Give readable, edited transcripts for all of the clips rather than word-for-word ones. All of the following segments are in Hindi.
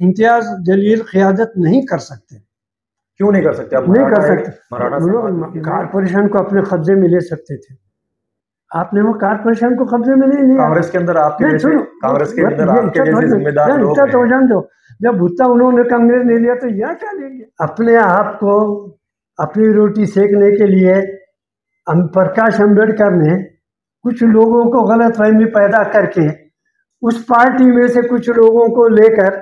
इम्तियाज जलील क़ियादत नहीं कर सकते। क्यों नहीं कर सकते? नहीं कर सकते। कारपोरेशन को अपने कब्जे में ले सकते थे। आपने वो कारपोरेशन को कब्जे में नहीं लिया। कांग्रेस के अंदर आपके जैसे जिम्मेदार लोग हैं। जब भुट्टा उन्होंने कांग्रेस ने लिया तो यहाँ क्या लेंगे? अपने आप को अपनी रोटी सेकने के लिए प्रकाश अम्बेडकर ने कुछ लोगों को गलतफहमी पैदा करके उस पार्टी में से कुछ लोगों को लेकर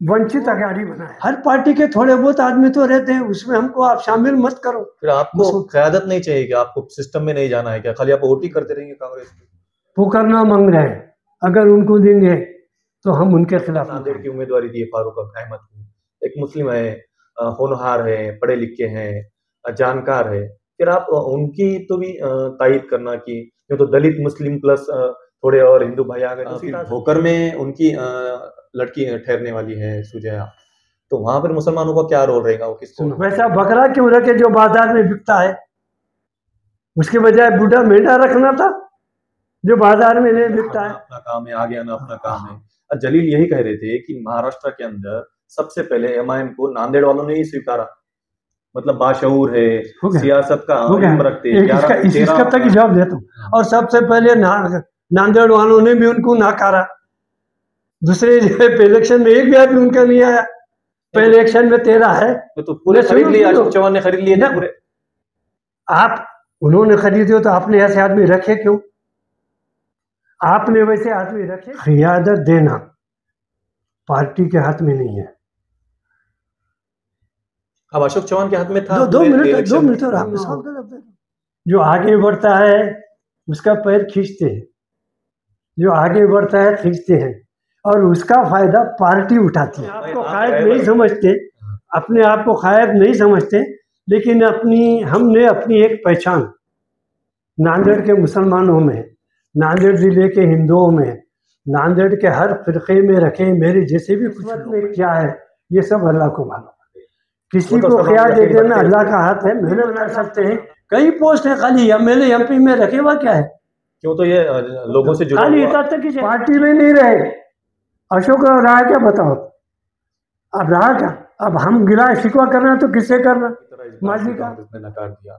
वंचित अघाड़ी बनाया। हर पार्टी के थोड़े बहुत आदमी तो रहते हैं, उसमें हमको आप शामिल मत करो। फिर आपको क़यादत नहीं चाहिए क्या? आपको सिस्टम में नहीं जाना है क्या? खाली आप वोट ही करते रहेंगे कांग्रेस की? वो करना मांग रहे हैं, अगर उनको देंगे तो हम उनके खिलाफ। नांदेड़ की उम्मीदवारी दी फारूक अहमद को, एक मुस्लिम है, होनहार है, पढ़े लिखे हैं, जानकार है, फिर आप उनकी तो भी तायद करना कि ये तो दलित मुस्लिम प्लस थोड़े और हिंदू भाई आ गए। भोकर में उनकी लड़की ठहरने वाली है सुजया, तो वहां पर मुसलमानों का क्या रोल रहेगा? वो किसको? वैसा बकरा क्यों रखे जो बाजार में बिकता है? उसके बजाय बूढ़ा मेंढा रखना था जो बाजार में नहीं बिकता है। अपना काम है, आगे आना अपना काम है। और जलील यही कह रहे थे कि महाराष्ट्र के अंदर सबसे पहले एमआईएम को नांदेड़ वालों ने ही स्वीकारा, मतलब बाशऊर है, सियासत का इल्म रखते हैं। इसका तक जवाब देता हूँ। और सबसे पहले नांदेड़ वालों ने भी उनको नाकारा। दूसरे इलेक्शन में एक भी आदमी उनका नहीं आया। पहले इलेक्शन में 13 है तो पूरे खरीद लिए, अशोक चौहान ने खरीद लिए ना पूरे। आप उन्होंने खरीदे तो आपने ऐसे आदमी रखे क्यों? आपने वैसे आदमी रखे। क़ियादत देना पार्टी के हाथ में नहीं है। अब अशोक चौहान के हाथ में था। 2 मिनट और आपने सवाल गलत। जो आगे बढ़ता है उसका पैर खींचते हैं, जो आगे बढ़ता है खींचते हैं, और उसका फायदा पार्टी उठाती है। आपको कायद नहीं समझते, अपने आप को कायद नहीं समझते, लेकिन हमने अपनी एक पहचान नांदेड़ के मुसलमानों में, नांदेड़ जिले के हिंदुओं में, नांदेड़ के हर फिरके में रखे। मेरे जैसे भी कुछ में क्या है ये सब अल्लाह को मालूम। किसी को क्या दे देना अल्लाह का हाथ है, मेहनत कर सकते हैं। कई पोस्ट है खाली एमएलए एमपी में रखे हुआ क्या है? क्यों? तो ये लोगों से जुड़ा खाली तक की पार्टी में नहीं रहे। अशोक रहा क्या बताओ? अब रहा क्या? अब हम गिला शिकवा करना तो किससे करना? माजी का नकार दिया।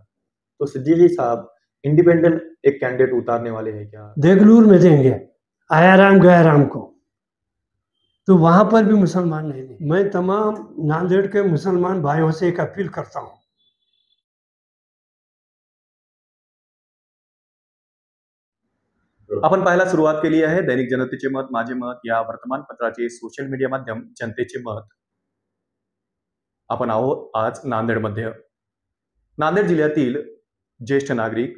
तो सिद्दीकी साहब इंडिपेंडेंट एक कैंडिडेट उतारने वाले हैं क्या? देगलूर में देंगे आयाराम गयाराम को, तो वहां पर भी मुसलमान नहीं देंगे। मैं तमाम नांदेड़ के मुसलमान भाइयों से एक अपील करता हूँ। आपण पाहायला सुरुवात केली आहे दैनिक जनतेचे मत माझे मत या वर्तमानपत्राचे सोशल मीडिया माध्यम जनतेचे मत। आपण आहोत आज नांदेडमध्ये। नांदेड जिल्ह्यातील ज्येष्ठ नागरिक,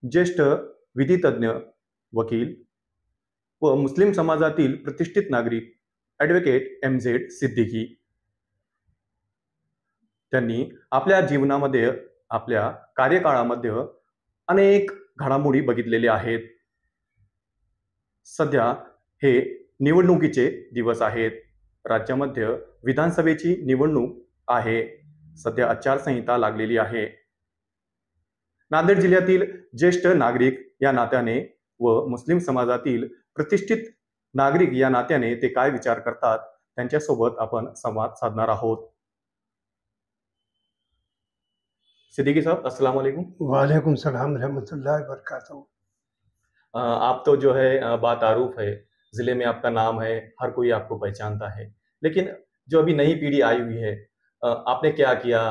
ज्येष्ठ विधितज्ञ, वकील व मुस्लिम समाजातील प्रतिष्ठित नागरिक ॲडव्होकेट एमझेड सिद्दीकी, त्यांनी आपल्या जीवनामध्ये, आपल्या कार्यकाळामध्ये अनेक घडामोडी बघितलेले आहेत। सध्या हे निवडणुकीचे दिवस आहेत। राज्यामध्ये विधानसभेची निवडणूक आहे। सध्या आचारसंहिता लागलेली आहे। नांदेड जिल्ह्यातील ज्येष्ठ नागरिक या नात्याने व मुस्लिम समाजातील प्रतिष्ठित नागरिक या नात्याने ते काय विचार करतात त्यांच्यासोबत आपण संवाद साधणार आहोत। सिद्दीकी साहब, अस्सलाम वालेकुम। वालेकुम सलाम रहमतुल्लाहि व बरकातहू। आप तो जो है बातारूफ है, जिले में आपका नाम है, हर कोई आपको पहचानता है, लेकिन जो अभी नई पीढ़ी आई हुई है, आपने क्या किया,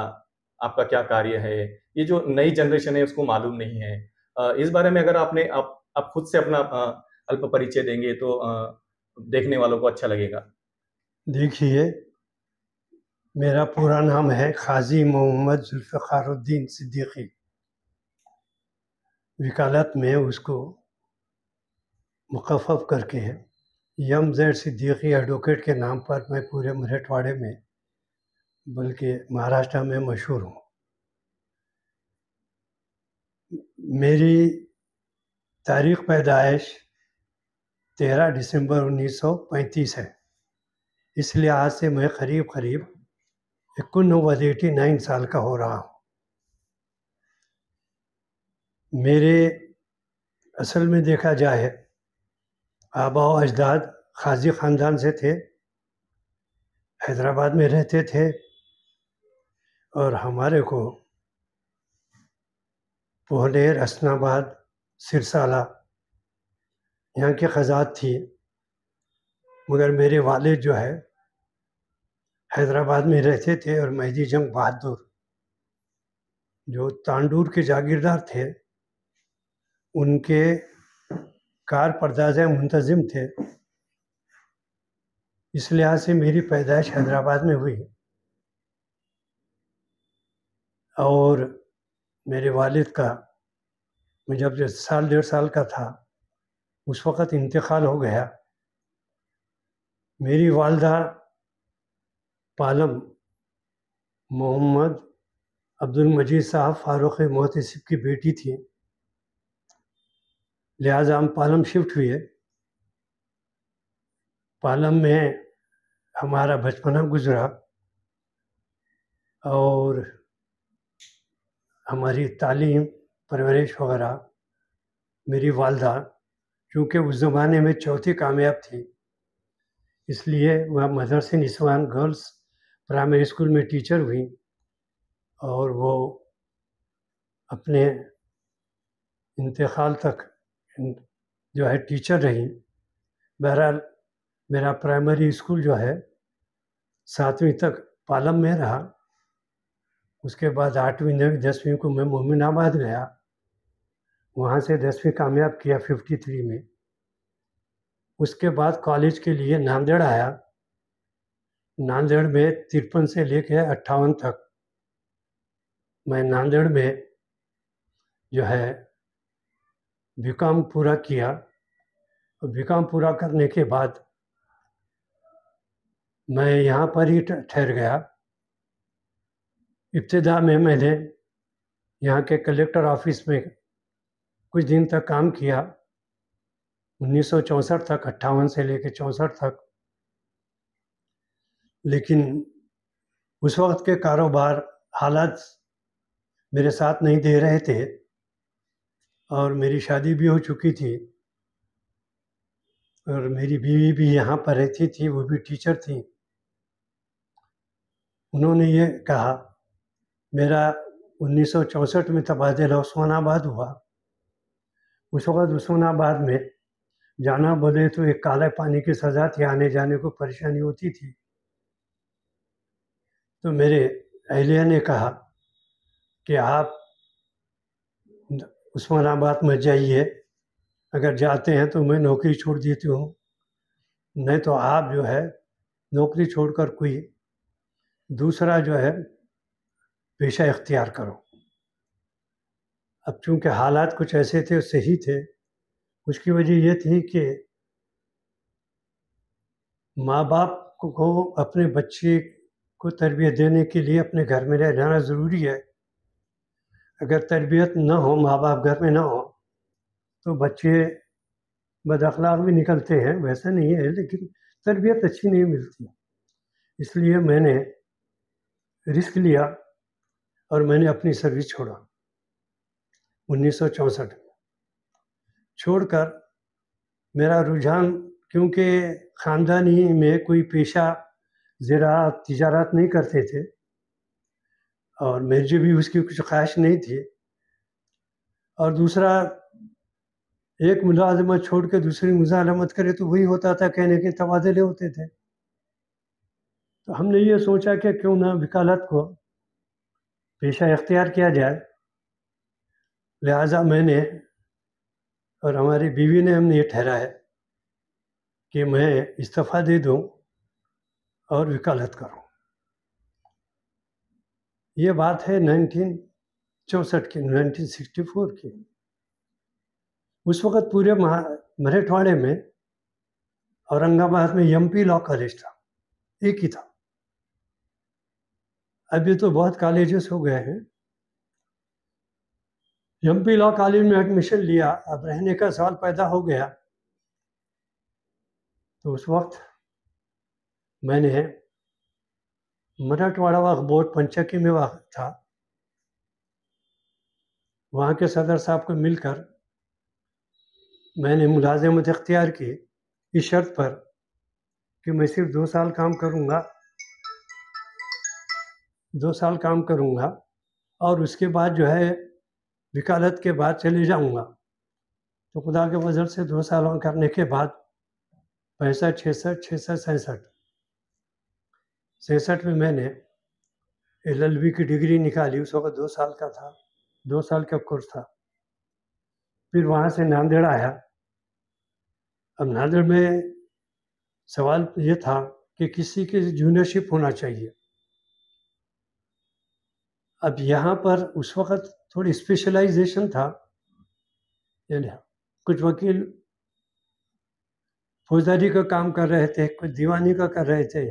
आपका क्या कार्य है, ये जो नई जनरेशन है उसको मालूम नहीं है। इस बारे में अगर आप खुद से अपना अल्प परिचय देंगे तो देखने वालों को अच्छा लगेगा। देखिए, मेरा पूरा नाम है काजी मोहम्मद जुल्फ़िकारुद्दीन सिद्दीकी। वकालत में उसको मुकफ़्फ़फ़ करके है एमज़ेड सिद्दीकी एडवोकेट के नाम पर मैं पूरे मराठवाड़े में बल्कि महाराष्ट्र में मशहूर हूँ। मेरी तारीख़ पैदाइश 13 दिसंबर 1935 है, इसलिए आज से मैं करीब 89 साल का हो रहा हूँ। मेरे असल में देखा जाए आबा व अजदाद खाजी ख़ानदान से थे, हैदराबाद में रहते थे और हमारे को पोहनेर, हसनाबाद, सिरसाला यहाँ की क़ज़ात थी। मगर मेरे वालिद जो है हैदराबाद में रहते थे और मेहदी जंग बहादुर जो तांडूर के जागीरदार थे, उनके कार परदाज़े मुंतज़िम थे। इस लिहाज से मेरी पैदाइश हैदराबाद में हुई और मेरे वालिद का मैं जब 1.5 साल का था उस वक़्त इंतकाल हो गया। मेरी वालदा पालम मोहम्मद अब्दुल मजीद साहब फ़ारूक़ मोहतसिब की बेटी थी, लिहाजा हम पालम शिफ्ट हुए। पालम में हमारा बचपना गुजरा और हमारी तालीम, परवरिश वगैरह मेरी वालदा चूँकि उस ज़माने में चौथी कामयाब थी, इसलिए वह मदरसे निस्वान गर्ल्स प्राइमरी स्कूल में टीचर हुई और वो अपने इंतकाल तक जो है टीचर रही। बहरहाल मेरा प्राइमरी स्कूल जो है 7वीं तक पालम में रहा। उसके बाद 8वीं 9वीं 10वीं को मैं मोमिनाबाद गया, वहाँ से 10वीं कामयाब किया 53 में। उसके बाद कॉलेज के लिए नांदेड़ आया। नांदेड़ में 53 से लेकर 58 तक मैं नांदेड़ में जो है बीकॉम पूरा किया और बीकॉम पूरा करने के बाद मैं यहाँ पर ही ठहर गया। इब्तिदा में मैंने यहाँ के कलेक्टर ऑफिस में कुछ दिन तक काम किया, 1964 तक, 58 से लेकर 64 तक। लेकिन उस वक्त के कारोबार हालात मेरे साथ नहीं दे रहे थे और मेरी शादी भी हो चुकी थी और मेरी बीवी भी यहाँ पर रहती थी, वो भी टीचर थी। उन्होंने ये कहा, मेरा 1964 में तबादला उस्मानाबाद हुआ। उस वक़्त उस्मानाबाद में जाना बोले तो एक काले पानी की सज़ा थी, आने जाने को परेशानी होती थी। तो मेरे अहलिया ने कहा कि आप उस्मानाबाद मत जाइए, अगर जाते हैं तो मैं नौकरी छोड़ देती हूँ, नहीं तो आप जो है नौकरी छोड़कर कोई दूसरा जो है पेशा इख्तियार करो। अब चूँकि हालात कुछ ऐसे थे, सही थे, उसकी वजह ये थी कि माँ बाप को अपने बच्चे को तरबियत देने के लिए अपने घर में रह जाना ज़रूरी है। अगर तरबियत न हो, माँ बाप घर में ना हो, तो बच्चे बदअखलाक भी निकलते हैं, वैसा नहीं है, लेकिन तरबियत अच्छी नहीं मिलती। इसलिए मैंने रिस्क लिया और मैंने अपनी सर्विस छोड़ा 1964 में। छोड़कर मेरा रुझान, क्योंकि ख़ानदानी में कोई पेशा ज़राअत तिजारत नहीं करते थे और मुझे भी उसकी कुछ ख्वाहिश नहीं थी, और दूसरा एक मुलाज़मत छोड़ के दूसरी मुलाज़मत करे तो वही होता था, कहने के तबादले होते थे। तो हमने ये सोचा कि क्यों ना वकालत को पेशा इख्तियार किया जाए। लिहाजा मैंने और हमारी बीवी ने हमने ये ठहराया कि मैं इस्तीफ़ा दे दूँ और वकालत करूँ। ये बात है 1964 की, 1964 की। उस वक़्त पूरे मराठवाड़े में औरंगाबाद में एमपी लॉ कॉलेज था, एक ही था। अभी तो बहुत कॉलेजेस हो गए हैं। एमपी लॉ कॉलेज में एडमिशन लिया, अब रहने का सवाल पैदा हो गया। तो उस वक्त मैंने मराठवाड़ा वक्फ बोर्ड पंचक्की में वक्त था, वहाँ के सदर साहब को मिलकर मैंने मुलाज़मत इख्तियार की, इस शर्त पर कि मैं सिर्फ 2 साल काम करूँगा, 2 साल काम करूँगा और उसके बाद जो है वकालत के बाद चले जाऊँगा। तो खुदा के फजल से 2 साल करने के बाद 65, 66, 66, 67 में मैंने LLB की डिग्री निकाली। उस वक़्त 2 साल का था, 2 साल का कोर्स था। फिर वहाँ से नांदेड़ आया। अब नांदेड़ में सवाल ये था कि किसी की जूनियरशिप होना चाहिए। अब यहाँ पर उस वक़्त थोड़ी स्पेशलाइजेशन था, यानी कुछ वकील फौजदारी का काम कर रहे थे, कुछ दीवानी का कर रहे थे,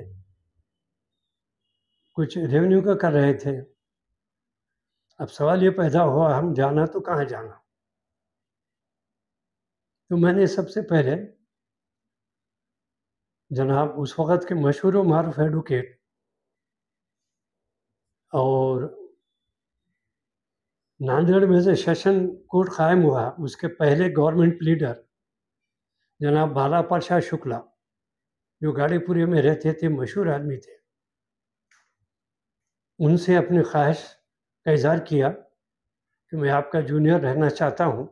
कुछ रेवेन्यू का कर रहे थे। अब सवाल ये पैदा हुआ, हम जाना तो कहाँ जाना? तो मैंने सबसे पहले जनाब उस वक़्त के मशहूर व मारूफ एडवोकेट और नांदेड़ में से सेशन कोर्ट कायम हुआ, उसके पहले गवर्नमेंट लीडर जनाब बाला प्रसाद शुक्ला, जो गाड़ीपुरी में रहते थे, मशहूर आदमी थे। उनसे अपनी ख्वाहिश का इज़हार किया कि मैं आपका जूनियर रहना चाहता हूँ।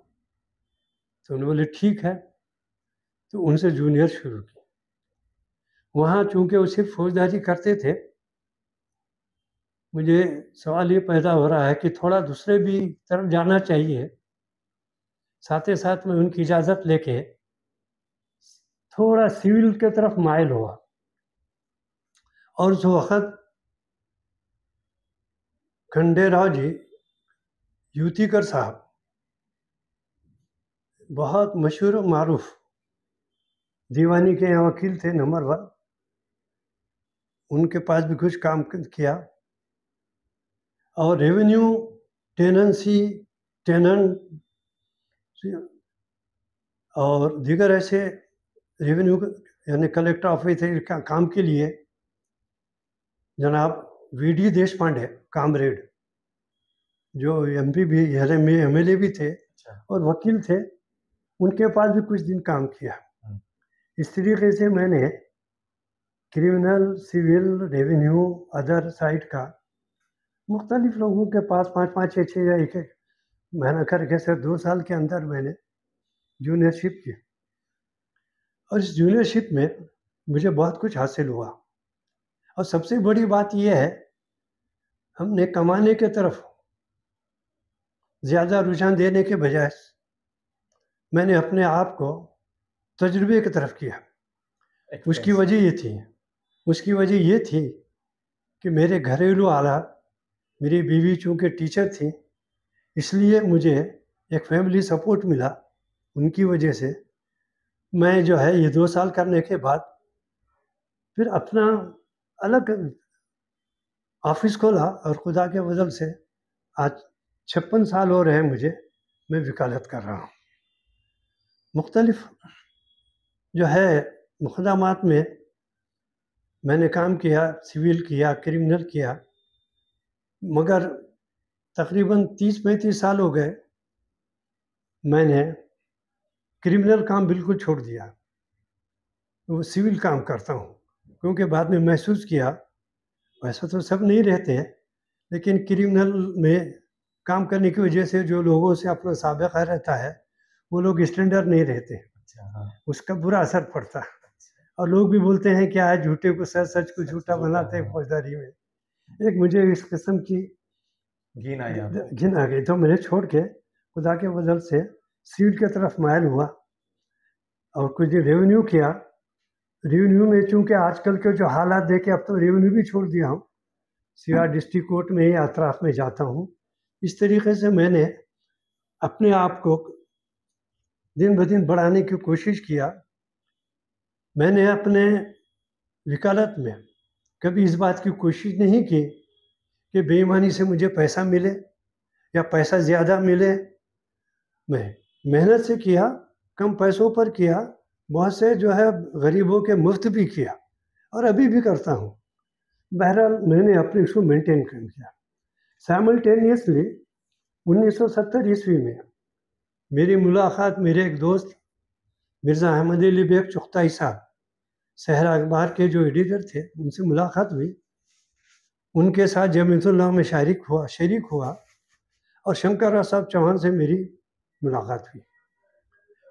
तो उन्होंने बोले ठीक है, तो उनसे जूनियर शुरू की। वहाँ चूँकि वो सिर्फ फौजदारी करते थे, मुझे सवाल ये पैदा हो रहा है कि थोड़ा दूसरे भी तरफ जाना चाहिए। साथ ही साथ में उनकी इजाज़त लेके थोड़ा सिविल के तरफ माइल हुआ। और उस वक़्त खंडेराव जी यूतीकर साहब बहुत मशहूर व मारूफ दीवानी के यहाँ वकील थे नंबर 1। उनके पास भी कुछ काम किया और रेवेन्यू, टेनेंसी, टेनेंट और दीगर ऐसे रेवेन्यू यानी कलेक्टर ऑफिस का काम के लिए जनाब VD देशपांडे कामरेड, जो MP भी MLA भी थे और वकील थे, उनके पास भी कुछ दिन काम किया। इस तरीके से मैंने criminal, civil, revenue, other side का मुख्तलिफ लोगों के पास 5-5, 6-6 या 1-1 महीना करके सिर्फ 2 साल के अंदर मैंने जूनियरशिप की। और इस जूनियरशिप में मुझे बहुत कुछ हासिल हुआ। और सबसे बड़ी बात यह है, हमने कमाने के तरफ ज़्यादा रुझान देने के बजाय मैंने अपने आप को तजुर्बे की तरफ किया। उसकी वजह ये थी कि मेरे घरेलू हालात, मेरी बीवी चूँकि टीचर थी, इसलिए मुझे एक फैमिली सपोर्ट मिला। उनकी वजह से मैं जो है ये 2 साल करने के बाद फिर अपना अलग ऑफिस खोला और खुदा के फजल से आज 56 साल हो रहे हैं मुझे, मैं वकालत कर रहा हूँ। मुख्तलिफ जो है मुकदमात में मैंने काम किया, सिविल किया, क्रिमिनल किया, मगर तकरीबन 30-35 साल हो गए मैंने क्रिमिनल काम बिल्कुल छोड़ दिया। वो सिविल काम करता हूँ, क्योंकि बाद में महसूस किया, वैसा तो सब नहीं रहते हैं, लेकिन क्रिमिनल में काम करने की वजह से जो लोगों से अपना साबिक़ा रहता है, वो लोग स्टैंडर्ड नहीं रहते। उसका बुरा असर पड़ता है। और लोग भी बोलते हैं क्या है, झूठे को सच, सच को झूठा बनाते हैं फौजदारी में। एक मुझे इस किस्म की घिन आ गई, तो मैंने छोड़ के खुदा के फजल से सिविल की तरफ मायल हुआ और कुछ रेवेन्यू किया। रेवेन्यू में चूँकि आजकल के जो हालात देखे, अब तो रेवेन्यू भी छोड़ दिया हूँ, सिवाय डिस्ट्रिक्ट कोर्ट में ही अतराफ में जाता हूँ। इस तरीके से मैंने अपने आप को दिन ब दिन बढ़ाने की कोशिश किया। मैंने अपने वकालत में कभी इस बात की कोशिश नहीं की कि बेईमानी से मुझे पैसा मिले या पैसा ज़्यादा मिले। मैं मेहनत से किया, कम पैसों पर किया, बहुत से जो है गरीबों के मुफ्त भी किया और अभी भी करता हूँ। बहरहाल मैंने अपने इसको मेंटेन कर किया। साइमल्टेनियसली 1970 ईस्वी में मेरी मुलाकात मेरे एक दोस्त मिर्ज़ा अहमद अली बेग चुगताई साहब शहर अखबार के जो एडिटर थे उनसे मुलाकात हुई। उनके साथ जमीयतुल्लाह में शरीक हुआ और शंकर राव साहब चौहान से मेरी मुलाकात हुई।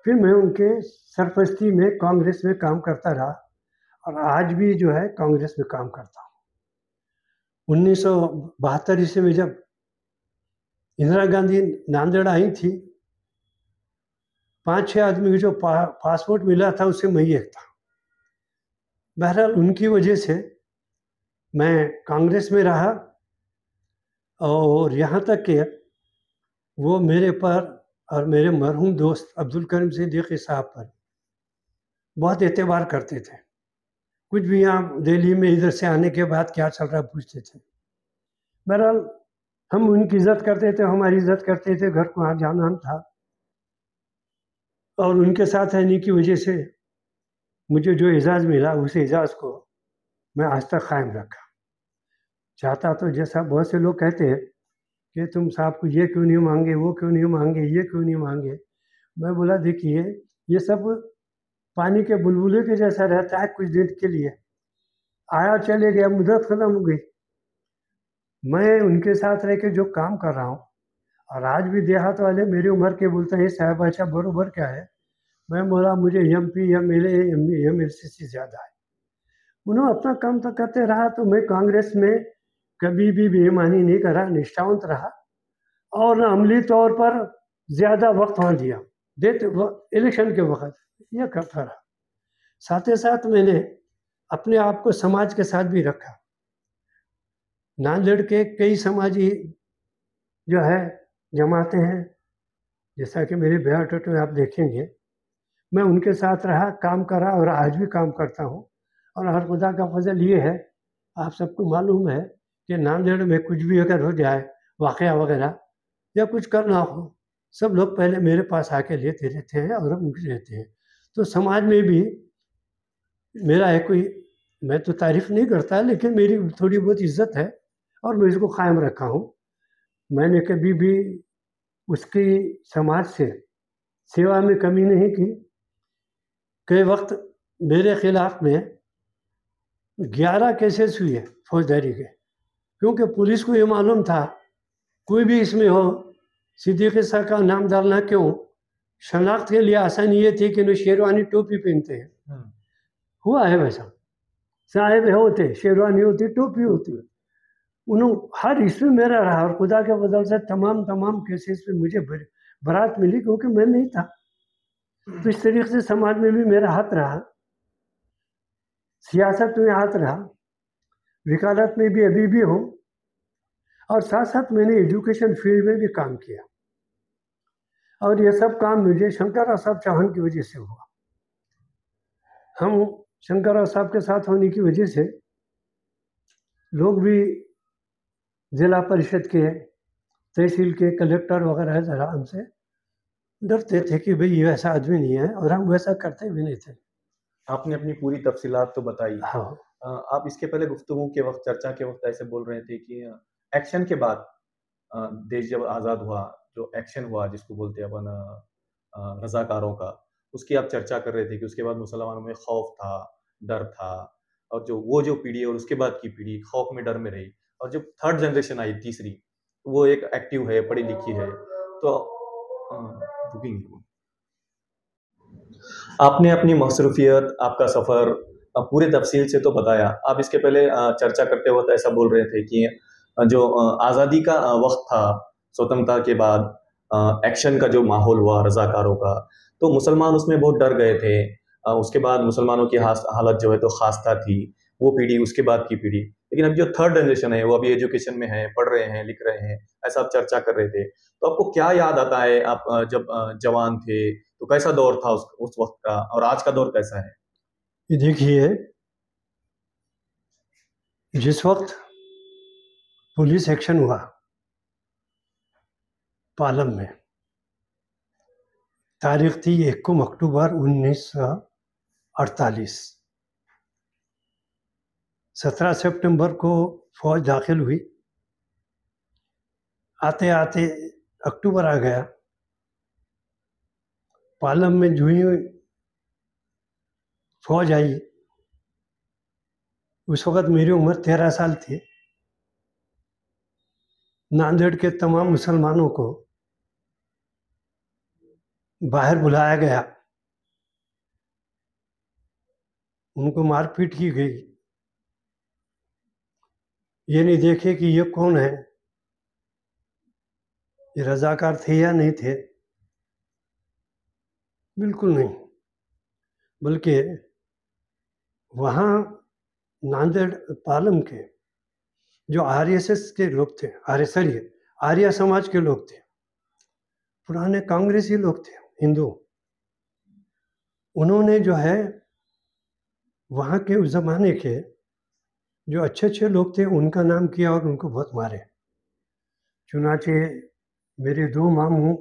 फिर मैं उनके सरपरस्ती में कांग्रेस में काम करता रहा और आज भी जो है कांग्रेस में काम करता हूँ। 1972 ईस्वी में जब इंदिरा गांधी नांदेड़ आई थी, 5-6 आदमी को जो पासपोर्ट मिला था उससे मैं एक था। बहरहाल उनकी वजह से मैं कांग्रेस में रहा और यहाँ तक कि वो मेरे पर और मेरे मरहूम दोस्त अब्दुल करीम सिद्दीकी साहब पर बहुत एतबार करते थे। कुछ भी यहाँ दिल्ली में इधर से आने के बाद क्या चल रहा पूछते थे। बहरहाल हम उनकी इज्जत करते थे, हमारी इज्जत करते थे, घर को वहाँ जाना था और उनके साथ रहने की वजह से मुझे जो एजाज़ मिला उस एजाज़ को मैं आज तक कायम रखा। चाहता तो जैसा बहुत से लोग कहते हैं कि तुम साहब को ये क्यों नहीं मांगे, वो क्यों नहीं मांगे, ये क्यों नहीं मांगे। मैं बोला देखिए ये सब पानी के बुलबुले के जैसा रहता है, कुछ देर के लिए आया चले गया, मुद्दत खत्म हो गई। मैं उनके साथ रह के जो काम कर रहा हूँ और आज भी देहात वाले मेरी उम्र के बोलते हैं साहब अच्छा बरोबर क्या है। मैं बोला मुझे MP MLA MLC से ज़्यादा है। उन्होंने अपना काम तो करते रहा तो मैं कांग्रेस में कभी भी बेईमानी नहीं करा, निष्ठावंत रहा और अमली तौर पर ज़्यादा वक्त वहाँ दिया देते इलेक्शन के वक्त यह करता रहा। साथ ही साथ मैंने अपने आप को समाज के साथ भी रखा। नांदेड़ के कई समाजी जो है जमाते हैं, जैसा कि मेरे बायोडाटा में आप देखेंगे, मैं उनके साथ रहा, काम करा और आज भी काम करता हूँ। और हर खुदा का फजल ये है, आप सबको मालूम है कि नांदेड़ में कुछ भी अगर हो जाए वाक़या वगैरह या कुछ करना हो, सब लोग पहले मेरे पास आके लेते रहते हैं और हम उनके रहते हैं। तो समाज में भी मेरा है कोई, मैं तो तारीफ़ नहीं करता लेकिन मेरी थोड़ी बहुत इज़्ज़त है और मैं इसको कायम रखा हूँ। मैंने कभी भी उसकी समाज से सेवा में कमी नहीं की। कई वक्त मेरे खिलाफ में 11 केसेस हुए फौजदारी के, क्योंकि पुलिस को ये मालूम था कोई भी इसमें हो सिद्दीकी साहब का नाम डालना क्यों, शनाख्त के लिए आसानी ये थी कि वो शेरवानी टोपी पहनते हैं। हुआ है वैसा, साहेब होते, शेरवानी होती, टोपी होती। उन्होंने हर इसमें मेरा रहा और खुदा के बदल से तमाम केसेस पे मुझे बरात मिली क्योंकि मैं नहीं था। तो इस तरीके से समाज में भी मेरा हाथ रहा, सियासत में हाथ रहा, वकालत में भी अभी भी हूँ और साथ साथ मैंने एजुकेशन फील्ड में भी काम किया और ये सब काम मुझे शंकर राव साहब चौहान की वजह से हुआ। हम शंकर राव साहब के साथ होने की वजह से लोग भी जिला परिषद के, तहसील के, कलेक्टर वगैरह ज़रा हमसे डरते थे कि भाई ये ऐसा आदमी नहीं है और हम वैसा करते भी नहीं थे। आपने अपनी पूरी तफसीलात तो बताई। हाँ, आप इसके पहले गुफ्तगू के वक्त, चर्चा के वक्त ऐसे बोल रहे थे कि एक्शन के बाद देश जब आज़ाद हुआ, जो एक्शन हुआ जिसको बोलते हैं अपन रज़ाकारों का, उसकी आप चर्चा कर रहे थे कि उसके बाद मुसलमानों में खौफ था, डर था और जो पीढ़ी और उसके बाद की पीढ़ी खौफ में, डर में रही और जब थर्ड जनरेशन आई, तीसरी, वो एक एक्टिव है, पढ़ी लिखी है। तो आपने अपनी मसरूफियत, आपका सफ़र पूरे तफसील से तो बताया। आप इसके पहले चर्चा करते वक्त ऐसा बोल रहे थे कि जो आज़ादी का वक्त था, स्वतंत्रता के बाद एक्शन का जो माहौल हुआ रज़ाकारों का, तो मुसलमान उसमें बहुत डर गए थे। उसके बाद मुसलमानों की हालत जो है तो खास्ता थी, वो पीढ़ी, उसके बाद की पीढ़ी। लेकिन अब जो थर्ड जनरेशन है वो अभी एजुकेशन में है, पढ़ रहे हैं, लिख रहे हैं, ऐसा आप चर्चा कर रहे थे। तो आपको क्या याद आता है, आप जब जवान थे तो कैसा दौर था उस वक्त का और आज का दौर कैसा है? ये देखिए, जिस वक्त पुलिस एक्शन हुआ पालम में, तारीख थी 1 अक्टूबर 1948। 17 सितंबर को फौज दाखिल हुई। आते आते अक्टूबर आ गया। पालम में जो ही फौज आई उस वक़्त मेरी उम्र 13 साल थी। नांदेड़ के तमाम मुसलमानों को बाहर बुलाया गया, उनको मारपीट की गई। ये नहीं देखे कि ये कौन है, ये रज़ाकार थे या नहीं थे, बिल्कुल नहीं। बल्कि वहाँ नांदेड़ पालम के जो आरएसएस के लोग थे, आर्य समाज के लोग थे, पुराने कांग्रेसी लोग थे, हिंदू, उन्होंने जो है वहाँ के उस ज़माने के जो अच्छे लोग थे उनका नाम किया और उनको बहुत मारे। चुनाचे मेरे 2 मामू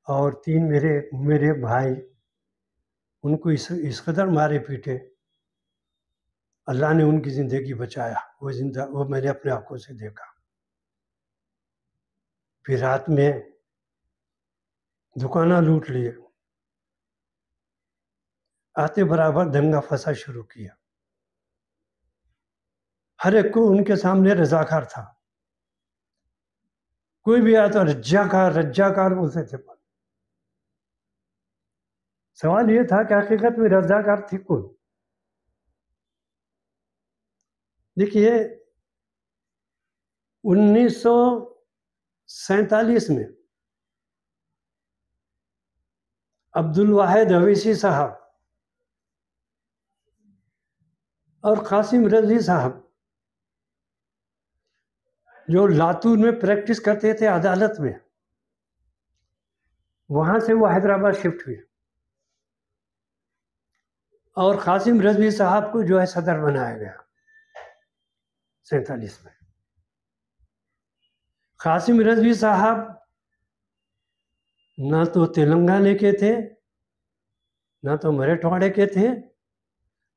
और 3 मेरे भाई, उनको इस कदर मारे पीटे, अल्लाह ने उनकी ज़िंदगी बचाया। वो मैंने अपने आँखों से देखा। फिर रात में दुकाना लूट लिए, आते बराबर दंगा फसाद शुरू किया। हर एक को उनके सामने रज़ाकार था, कोई भी आया तो रज्जाकार बोलते थे। सवाल ये था कि हकीकत में रज़ाकार थे कौन? देखिए 1947 में अब्दुल वाहिद अवैसी साहब और कासिम रज़वी साहब जो लातूर में प्रैक्टिस करते थे अदालत में, वहाँ से वो हैदराबाद शिफ्ट हुए और कासिम रज़वी साहब को जो है सदर बनाया गया 47 में। कासिम रज़वी साहब ना तो तेलंगाना के थे, ना तो मराठवाड़े के थे,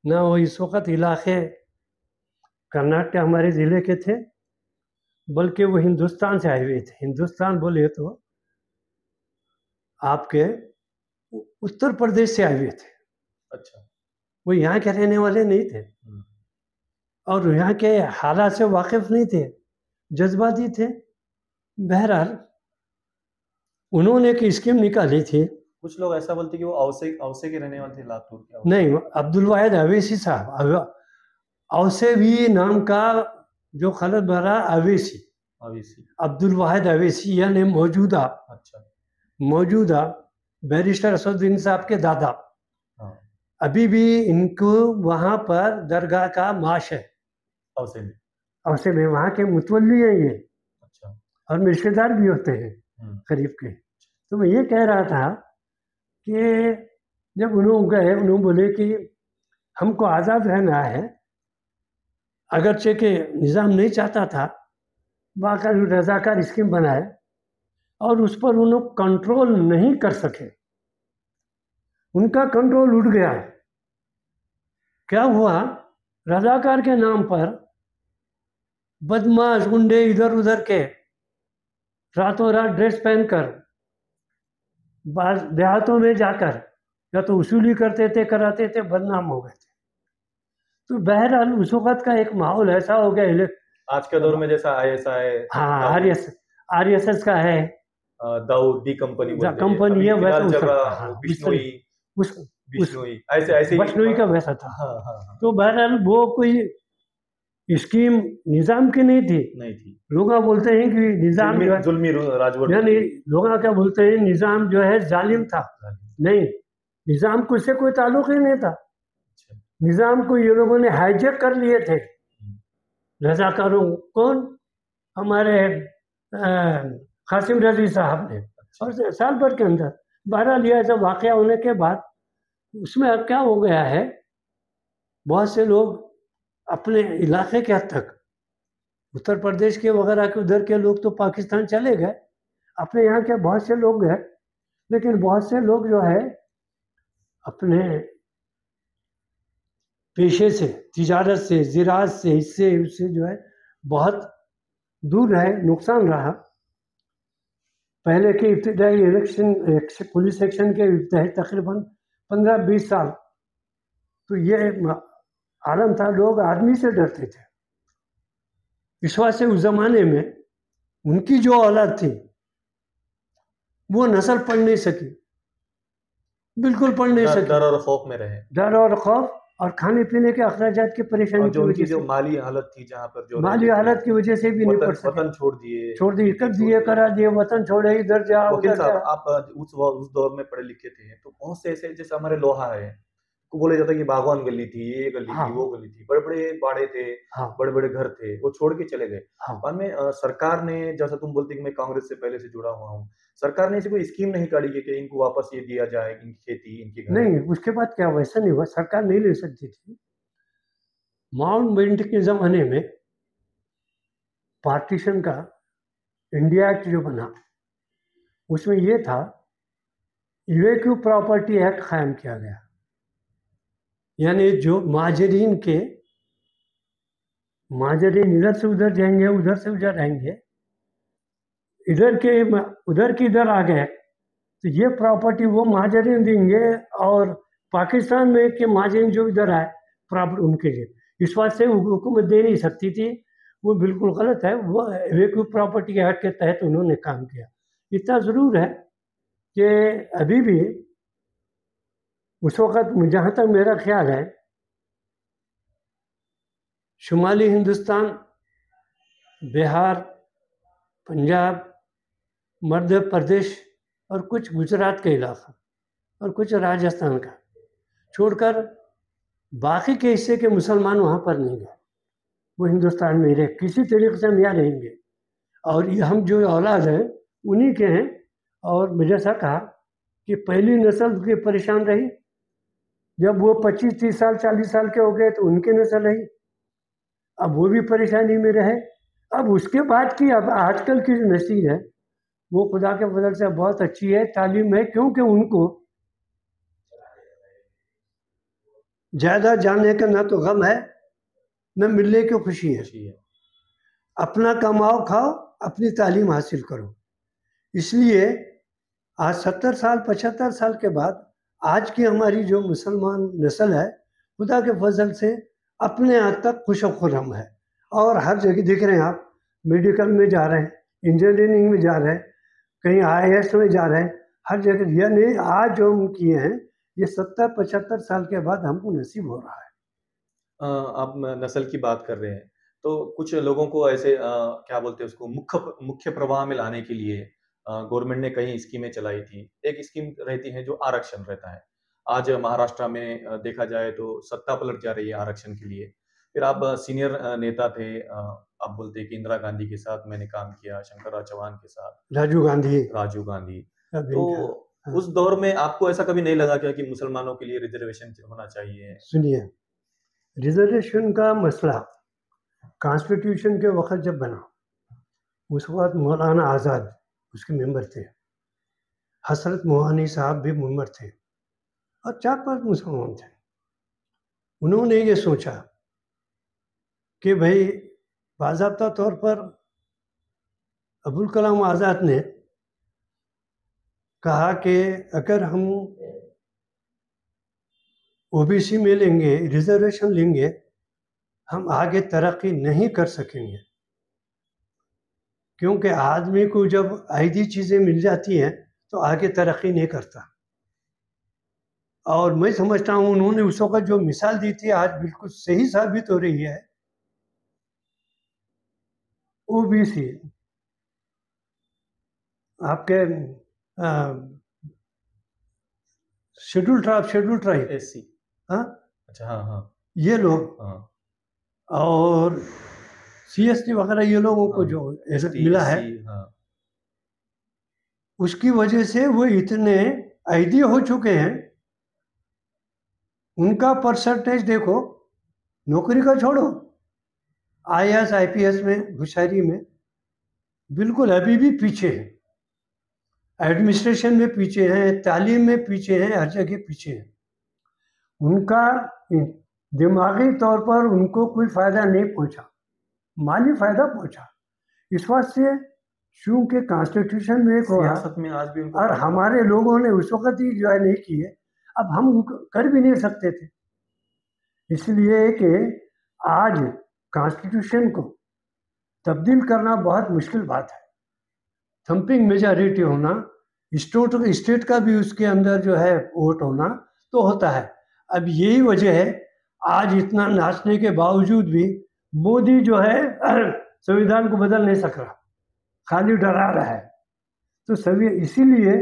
ना वो इस वक्त इलाके कर्नाटक हमारे ज़िले के थे, बल्कि वो हिंदुस्तान से आए हुए थे। हिंदुस्तान बोले तो आपके उत्तर प्रदेश से आए हुए थे। अच्छा। वो यहाँ के रहने वाले नहीं थे और यहाँ के हालात से वाकिफ नहीं थे, जज्बाती थे। बहरहाल उन्होंने एक स्कीम निकाली थी। कुछ लोग ऐसा बोलते कि वो औसे के रहने वाले थे, लातूर के। नहीं, अब्दुल वाहिद अवैसी साहब, औसे भी नाम का जो खलत भरा अवैसी, अब्दुल वाहिद अवैसी यानी मौजूदा बैरिस्टर असदुद्दीन साहब के दादा। हाँ। अभी भी इनको वहाँ पर दरगाह का माश है औसे में वहाँ के मुतवल्ली हैं ये। अच्छा। और रिश्तेदार भी होते हैं करीब के। तो मैं ये कह रहा था कि जब उन्होंने बोले कि हमको आज़ाद रहना है, अगरचे के निज़ाम नहीं चाहता था, बाकायदा रज़ाकार स्कीम बनाए और उस पर उन्होंने कंट्रोल नहीं कर सके, उनका कंट्रोल उठ गया। क्या हुआ, रज़ाकार के नाम पर बदमाश गुंडे इधर उधर के रातों रात ड्रेस पहनकर देहातों में जाकर या तो वसूली करते थे, कराते थे, बदनाम हो गए थे। तो बहरहाल उस वक्त का एक माहौल ऐसा हो गया, आज के दौर में जैसा ISI, हाँ RSS का है, दाऊद डी कंपनी है, ऐसे बशनोई का वैसा था। हाँ। तो बहरहाल वो कोई स्कीम निजाम की नहीं थी। लोग बोलते हैं कि निजाम जुल्मी राजवट, यानी लोग क्या बोलते हैं, निजाम जो है जालिम था। नहीं, निजाम को इससे कोई ताल्लुक ही नहीं था। निजाम को ये लोगों ने हाईजैक कर लिए थे रजाकारों। कौन? हमारे कासिम रज़वी साहब ने। और साल भर के अंदर 12 लिया। जब वाकया होने के बाद उसमें अब क्या हो गया है, बहुत से लोग अपने इलाके के हद तक, उत्तर प्रदेश के वगैरह के उधर के लोग तो पाकिस्तान चले गए, अपने यहाँ के बहुत से लोग गए, लेकिन बहुत से लोग जो है अपने पेशे से, तिजारत से, ज़राअत से, इससे उससे जो है बहुत दूर रहे, नुकसान रहा। पहले के इब्तिदाई पुलिस एक्शन के तकरीबन 15-20 साल तो ये आलम था, लोग आदमी से डरते थे। इस वजह से उस जमाने में उनकी जो औलाद थी वो नस्ल पढ़ नहीं सकी, बिल्कुल पढ़ नहीं सकी। डर और खौफ में रहे। डर और खौफ और खाने पीने के अखराजात की परेशानी की वजह जो से, माली हालत थी, जहाँ पर जो माली हालत की वजह से भी नहीं पढ़ सके। वतन छोड़ दिए, कर दिए, करा दिए, वतन छोड़े, इधर जा वकील उधर जा। साहब, आप उस दौर में पढ़े लिखे थे, तो बहुत से ऐसे, जैसे हमारे लोहा है, को बोला जाता है कि बागवान गली थी, ये गली थी, वो गली थी, बड़े बड़े बाड़े थे, बड़े बड़े घर थे, वो छोड़ के चले गए। बाद में सरकार ने, जैसा तुम बोलते कि मैं कांग्रेस से पहले से जुड़ा हुआ हूँ, सरकार ने ऐसी कोई स्कीम नहीं काढ़ी कि इनको वापस ये दिया जाए, इनकी खेती, इनकी घर? नहीं, उसके बाद क्या, वैसा नहीं हुआ, सरकार नहीं ले सकती थी। माउंटबेटन के जमाने में पार्टीशन का इंडिया एक्ट जो बना, उसमें ये था, इवेक्यू प्रॉपर्टी एक्ट कायम किया गया। यानी जो माजरीन इधर से उधर जाएंगे, उधर से उधर रहेंगे, इधर के उधर की इधर आ गए, तो ये प्रॉपर्टी वो माजरीन देंगे, और पाकिस्तान में के माजरीन जो इधर आए प्रॉपर्टी उनके लिए। इस बात से हुकूमत दे नहीं सकती थी, वो बिल्कुल गलत है। वो इवेक्यू प्रॉपर्टी एक्ट के तहत उन्होंने काम किया। इतना ज़रूर है कि अभी भी उस वक़्त, जहाँ तक मेरा ख्याल है, शुमाली हिंदुस्तान, बिहार, पंजाब, मध्य प्रदेश और कुछ गुजरात का इलाका और कुछ राजस्थान का छोड़कर बाकी के हिस्से के मुसलमान वहाँ पर नहीं गए। वो हिंदुस्तान में ही रहे, किसी तरीके से हम यहाँ रहेंगे, और ये हम जो औलाद हैं उन्हीं के हैं। और मुझे ऐसा कहा कि पहली नस्ल की परेशान रही, जब वो 25-30 साल 40 साल के हो गए तो उनकी नस्ल रही, अब वो भी परेशानी में रहे। अब उसके बाद की, अब आजकल की जो नस्ल है वो खुदा के फजल से बहुत अच्छी है, तालीम है, क्योंकि उनको ज़्यादा जानने का ना तो गम है, न मिलने की खुशी है। अपना कमाओ खाओ, अपनी तालीम हासिल करो। इसलिए आज 70 साल 75 साल के बाद आज की हमारी जो मुसलमान नस्ल है, खुदा के फजल से अपने हद तक खुश खुरम है, और हर जगह दिख रहे हैं आप, मेडिकल में जा रहे हैं, इंजीनियरिंग में जा रहे हैं, कहीं IAS में जा रहे हैं, हर जगह। यानी आज जो हम किए हैं, ये 70-75 साल के बाद हमको नसीब हो रहा है। आप नस्ल की बात कर रहे हैं, तो कुछ लोगों को ऐसे क्या बोलते हैं उसको, मुख्य प्रवाह में लाने के लिए गवर्नमेंट ने कई स्कीमें चलाई थी। एक स्कीम रहती है जो आरक्षण रहता है। आज महाराष्ट्र में देखा जाए तो सत्ता पलट जा रही है आरक्षण के लिए। फिर आप सीनियर नेता थे, आप बोलते हैं कि इंदिरा गांधी के साथ मैंने काम किया, शंकरराव चौहान के साथ, राजीव गांधी। तो उस दौर में आपको ऐसा कभी नहीं लगा क्या कि मुसलमानों के लिए रिजर्वेशन होना चाहिए? सुनिए, रिजर्वेशन का मसला कॉन्स्टिट्यूशन के वक्त जब बना, उस वक्त मौलाना आज़ाद उसके मेंबर थे, हसरत मोहानी साहब भी मेंबर थे, और 4-5 मुसलमान थे। उन्होंने ये सोचा कि भाई, बाज़ाब्ता तौर पर अबुल कलाम आज़ाद ने कहा कि अगर हम OBC में लेंगे, रिजर्वेशन लेंगे, हम आगे तरक्की नहीं कर सकेंगे, क्योंकि आदमी को जब आईदी चीज़ें मिल जाती हैं तो आगे तरक्की नहीं करता। और मैं समझता हूँ उन्होंने उस वक्त जो मिसाल दी थी आज बिल्कुल सही साबित हो रही है। OBC आपके शेड्यूल ट्राइब, SC, हाँ, अच्छा, हाँ, ये लोग, और CST वगैरह, ये लोगों को जो मिला है, उसकी वजह से वो इतने आईदी हो चुके हैं। उनका परसेंटेज देखो, नौकरी का छोड़ो, IAS IPS में होशियारी में बिल्कुल अभी भी पीछे हैं, एडमिनिस्ट्रेशन में पीछे हैं, तालीम में पीछे हैं, हर जगह पीछे हैं। उनका दिमागी तौर पर उनको कोई फ़ायदा नहीं पहुंचा, माली फ़ायदा पहुंचा। इस बात से चूँकि कॉन्स्टिट्यूशन में एक सियासत में आज भी और हमारे लोगों ने उस वक्त ही ज्वाइन नहीं किए, अब हम कर भी नहीं सकते थे। इसलिए कि आज कॉन्स्टिट्यूशन को तब्दील करना बहुत मुश्किल बात है। थम्पिंग मेजॉरिटी होना, स्टेट का भी उसके अंदर जो है वोट होना तो होता है। अब यही वजह है आज इतना नाचने के बावजूद भी मोदी जो है संविधान को बदल नहीं सक रहा, खाली डरा रहा है। तो सभी इसीलिए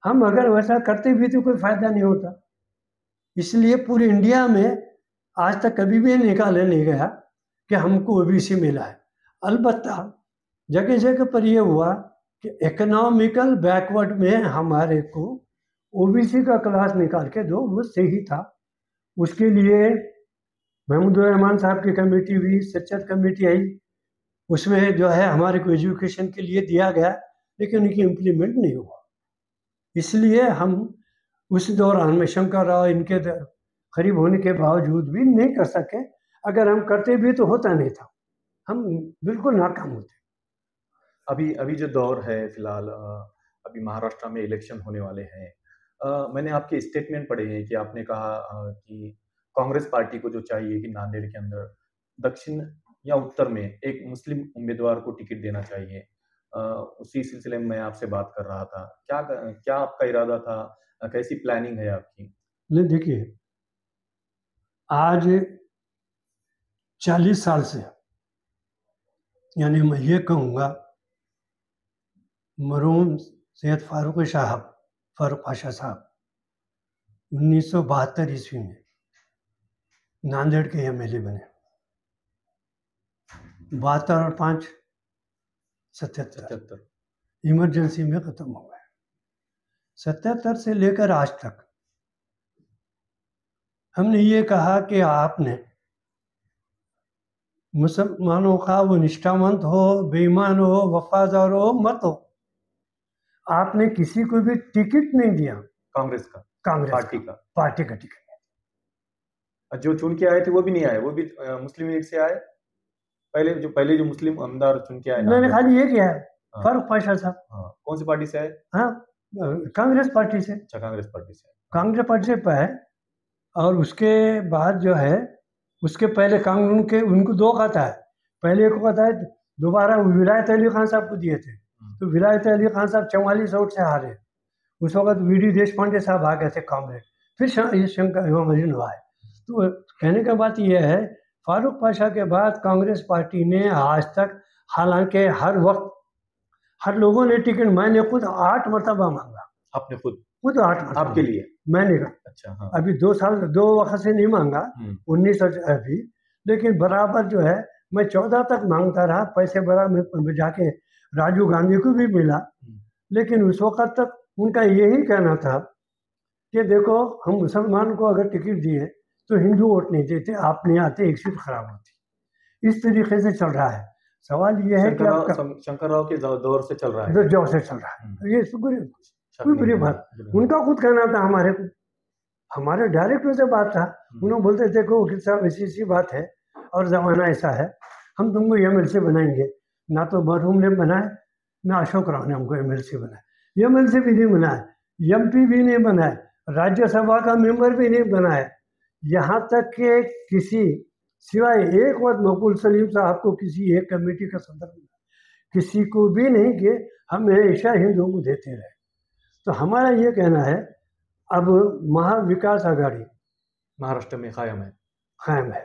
हम अगर वैसा करते भी तो कोई फायदा नहीं होता। इसलिए पूरे इंडिया में आज तक कभी भी निकाला नहीं गया कि हमको ओबीसी मिला है। अलबत्ता जगह जगह पर यह हुआ कि इकोनॉमिकल बैकवर्ड में हमारे को ओबीसी का क्लास निकाल के दो, वो सही था। उसके लिए महमूद रहमान साहब की कमेटी हुई, सच्चर कमेटी आई, उसमें जो है हमारे को एजुकेशन के लिए दिया गया, लेकिन उनकी इम्प्लीमेंट नहीं हुआ। इसलिए हम उस दौरान में शंकर राव इनके करीब होने के बावजूद भी नहीं कर सके। अगर हम करते भी तो होता नहीं था, हम बिल्कुल नाकाम होते। अभी अभी जो दौर है फिलहाल, अभी महाराष्ट्र में इलेक्शन होने वाले हैं। मैंने आपके स्टेटमेंट पढ़े हैं कि आपने कहा कि कांग्रेस पार्टी को जो चाहिए कि नांदेड़ के अंदर दक्षिण या उत्तर में एक मुस्लिम उम्मीदवार को टिकट देना चाहिए। उसी सिलसिले में मैं आपसे बात कर रहा था। क्या आपका इरादा था, कैसी प्लानिंग है आपकी? नहीं, देखिए, आज 40 साल से, यानी मैं ये कहूँगा मरहूम सैयद फारूक पाशा साहब 1972 ईस्वी में नांदेड़ के एमएलए बने। 72 और 5 77 इमरजेंसी में खत्म हो गए। 77 से लेकर आज तक हमने ये कहा कि आपने मुसलमानों का वो निष्ठावंत हो, बेईमान हो, वफादार हो, मत हो, आपने किसी को भी टिकट नहीं दिया। कांग्रेस पार्टी का टिकट। जो चुन के आए थे वो भी नहीं आए, वो भी मुस्लिम लीग से आए। पहले जो मुस्लिम आमदार चुन के आए, मैंने खाली ये किया है, फारूक पाशा साहब। हाँ, कौन सी पार्टी से आए? हाँ, कांग्रेस पार्टी से। अच्छा, कांग्रेस पार्टी से पाए। और उसके बाद जो है, उसके पहले कांग्रेस उनको दो कहता है। पहले को कहता है दोबारा विलायत अली खान साहब को दिए थे, तो विलायत अली खान साहब 44 वोट से हारे। उस वक्त वीडी देशपांडे साहब आ गए थे कांग्रेस, फिर शंकर हुआ है। तो कहने का बात यह है, फारूक पाशा के बाद कांग्रेस पार्टी ने आज तक, हालांकि हर वक्त हर लोगों ने टिकट, मैंने खुद 8 मरतबा मांगा। आपने खुद 8 मरतबा आपके लिए? मैंने कहा अच्छा, हाँ। अभी 2 वक्त से नहीं मांगा, 19 अभी, लेकिन बराबर जो है मैं 14 तक मांगता रहा। पैसे बराबर जाके राजीव गांधी को भी मिला, लेकिन उस वक्त तक उनका यही कहना था कि देखो, हम मुसलमान को अगर टिकट दिए तो हिंदू वोट नहीं देते, आप नहीं आते, एक सीट खराब होती। इस तरीके से चल रहा है। सवाल यह है कि शंकर राव के दौर से चल रहा है, ये कोई बुरी बात। उनका खुद कहना था, हमारे डायरेक्टर से बात था। उन्होंने बोलते थे कि वकील साहब ऐसी बात है और जमाना ऐसा है, हम तुमको एमएलसी बनाएंगे। ना तो मरहूम ने बनाया, ना अशोक राव ने हमको एमएलसी बनाया। एमएलसी भी नहीं बनाया, एमपी भी नहीं बनाया, राज्यसभा का मेंबर भी नहीं बनाया। यहाँ तक कि किसी सिवाय एक वक्त मकबूल सलीम साहब को किसी एक कमेटी का सदर बनाया, किसी को भी नहीं कि हम हमेशा हिंदुओं को देते रहे। तो हमारा ये कहना है, अब महाविकास आघाड़ी महाराष्ट्र में कायम है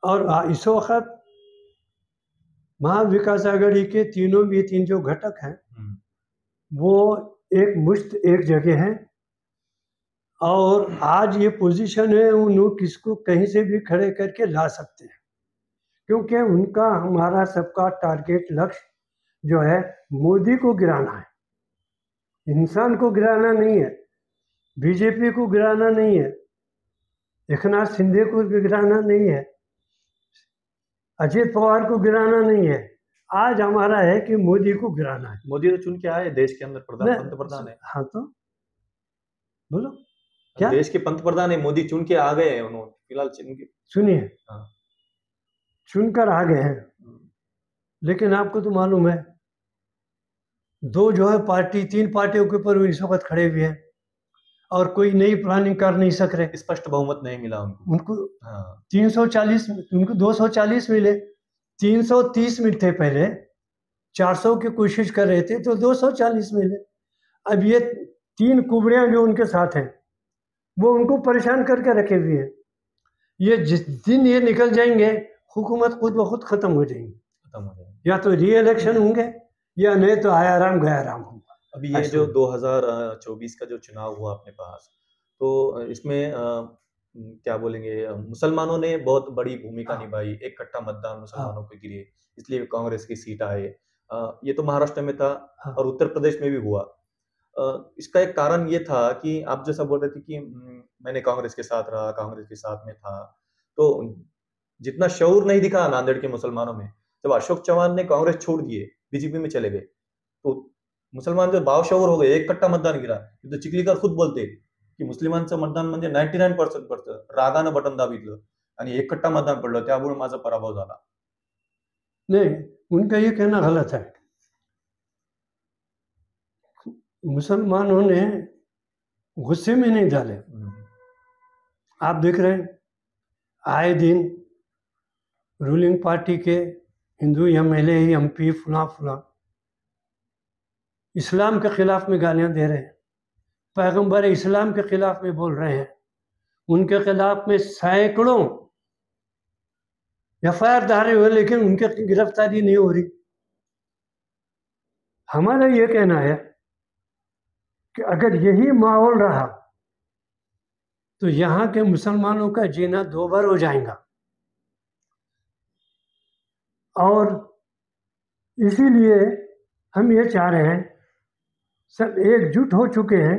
और इस वक्त महाविकास आघाड़ी के तीन जो घटक हैं वो एक मुश्त एक जगह हैं। और आज ये पोजीशन है, उन्होंने किसको कहीं से भी खड़े करके ला सकते हैं, क्योंकि उनका हमारा सबका टारगेट लक्ष्य जो है मोदी को गिराना है। इंसान को गिराना नहीं है, बीजेपी को गिराना नहीं है, एकनाथ शिंदे को गिराना नहीं है, अजित पवार को गिराना नहीं है। आज हमारा है कि मोदी को गिराना है। मोदी तो चुन के आए, देश के अंदर पंतप्रधान है। हाँ, तो बोलो क्या? देश के पंतप्रधान है, मोदी चुन के आ गए हैं। उन्होंने फिलहाल सुनिए, हाँ, चुनकर आ गए हैं, लेकिन आपको तो मालूम है, दो जो है पार्टी, 3 पार्टियों के ऊपर इस वक्त खड़े हुए हैं। और कोई नई प्लानिंग कर नहीं सक रहे। स्पष्ट बहुमत नहीं मिला उनको। हाँ 340, उनको 240 मिले, 330 मिल थे पहले, 400 की कोशिश कर रहे थे तो 240 मिले। अब ये 3 कुबड़ियाँ जो उनके साथ हैं वो उनको परेशान करके रखे हुए हैं। ये जिस दिन ये निकल जाएंगे हुकूमत खुद ब खुद खत्म हो जाएंगी, या तो री इलेक्शन होंगे या नहीं तो आया राम गया राम होगा। अभी ये जो 2024 का जो चुनाव हुआ अपने पास, तो इसमें क्या बोलेंगे, मुसलमानों ने बहुत बड़ी भूमिका निभाई, एक कट्टा मतदान मुसलमानों को गिरे, इसलिए कांग्रेस की सीट आए। ये तो महाराष्ट्र में था और उत्तर प्रदेश में भी हुआ। इसका एक कारण ये था कि आप जैसा बोल रहे थे कि मैंने कांग्रेस के साथ रहा, कांग्रेस के साथ में था, तो जितना शऊर नहीं दिखा नांदेड़ के मुसलमानों में, जब अशोक चव्हाण ने कांग्रेस छोड़ दिए, बीजेपी में चले गए, तो मुसलमान जो बावशऊर हो गए, एक कट्टा मतदान गिरा। तो चिखलीकर खुद बोलते की मुस्लिमांचं मतदान म्हणजे 99% पडतं, रागानं बटन दाबितलं आणि एक कट्टा मतदान पडलं, त्यामुळे माझा पराभव झाला। नहीं, उनका ये कहना गलत है। मुसलमानों ने गुस्से में नहीं डाले। आप देख रहे हैं आए दिन रूलिंग पार्टी के हिंदू एमएलए एमपी फुला फुला इस्लाम के खिलाफ में गालियां दे रहे हैं, पैगंबर इस्लाम के खिलाफ में बोल रहे हैं, उनके खिलाफ में सैकड़ों एफआईआर दायर हुए लेकिन उनके गिरफ्तारी नहीं हो रही। हमारा ये कहना है कि अगर यही माहौल रहा तो यहाँ के मुसलमानों का जीना दोबार हो जाएगा, और इसीलिए हम ये चाह रहे हैं, सब एकजुट हो चुके हैं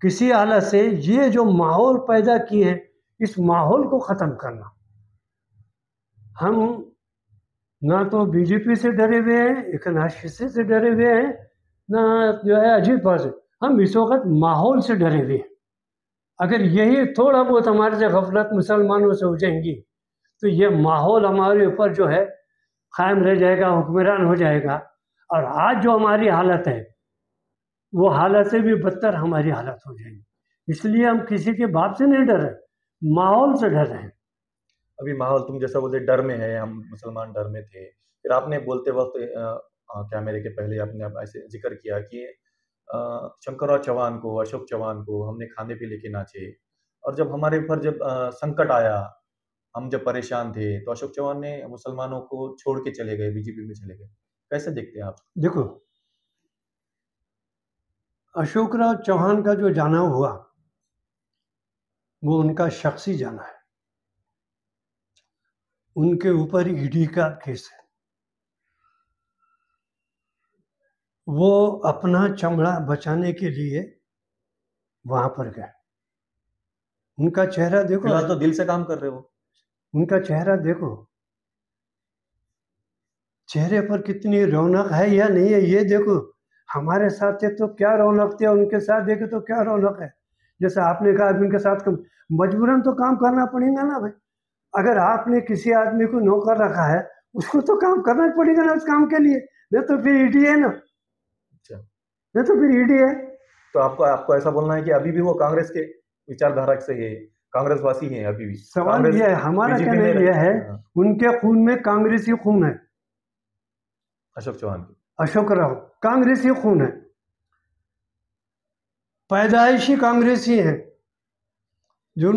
किसी हालत से ये जो माहौल पैदा किए हैं इस माहौल को ख़त्म करना। हम ना तो बीजेपी से डरे हुए हैं, एकनाथ शिंदे से डरे हुए हैं, ना जो है अजीत पवार से, हम इस वक्त माहौल से डरे हुए हैं। अगर यही थोड़ा बहुत हमारे से गफलत मुसलमानों से हो जाएंगी तो ये माहौल हमारे ऊपर जो है कायम रह जाएगा, हुक्मरान हो जाएगा, और आज जो हमारी हालत है वो हालत से भी बदतर हमारी हालत हो जाएगी। इसलिए हम किसी के बाप से नहीं डर रहे, माहौल से डर रहे हैं। अभी माहौल, तुम जैसा बोलते डर में है, हम मुसलमान डर में थे। फिर आपने बोलते वक्त कैमरे के पहले आपने ऐसे जिक्र किया कि शंकरराव चौहान को, अशोक चौहान को हमने खाने पे लेके नाचे, और जब हमारे ऊपर जब संकट आया, हम जब परेशान थे, तो अशोक चौहान ने मुसलमानों को छोड़ के चले गए, बीजेपी में चले गए। कैसे देखते हैं आप? देखो, अशोकराव चौहान का जो जाना हुआ वो उनका शख्सी जाना है, उनके ऊपर ईडी का केस है, वो अपना चमड़ा बचाने के लिए वहां पर गए। उनका चेहरा देखो, फिलहाल तो दिल से काम कर रहे हो, उनका चेहरा देखो, चेहरे पर कितनी रौनक है या नहीं है ये देखो। हमारे साथ थे तो क्या रौनक थी, उनके साथ देखे तो क्या रौनक है। जैसे आपने कहा उनके साथ मजबूरन तो काम करना पड़ेगा ना भाई। अगर आपने किसी आदमी को नौकर रखा है उसको तो काम करना ही पड़ेगा ना उस काम के लिए, नहीं तो फिर ईडी है ना। अच्छा, नहीं तो फिर ईडी है। तो आपको ऐसा बोलना है कि अभी भी वो कांग्रेस के विचारधारा से है, कांग्रेसवासी हैं अभी भी? सवाल ये है, हमारा कहना यह है उनके खून में कांग्रेसी खून है। अशोक चौहान की, अशोकराव कांग्रेसी खून है, पैदाइशी कांग्रेसी है। जो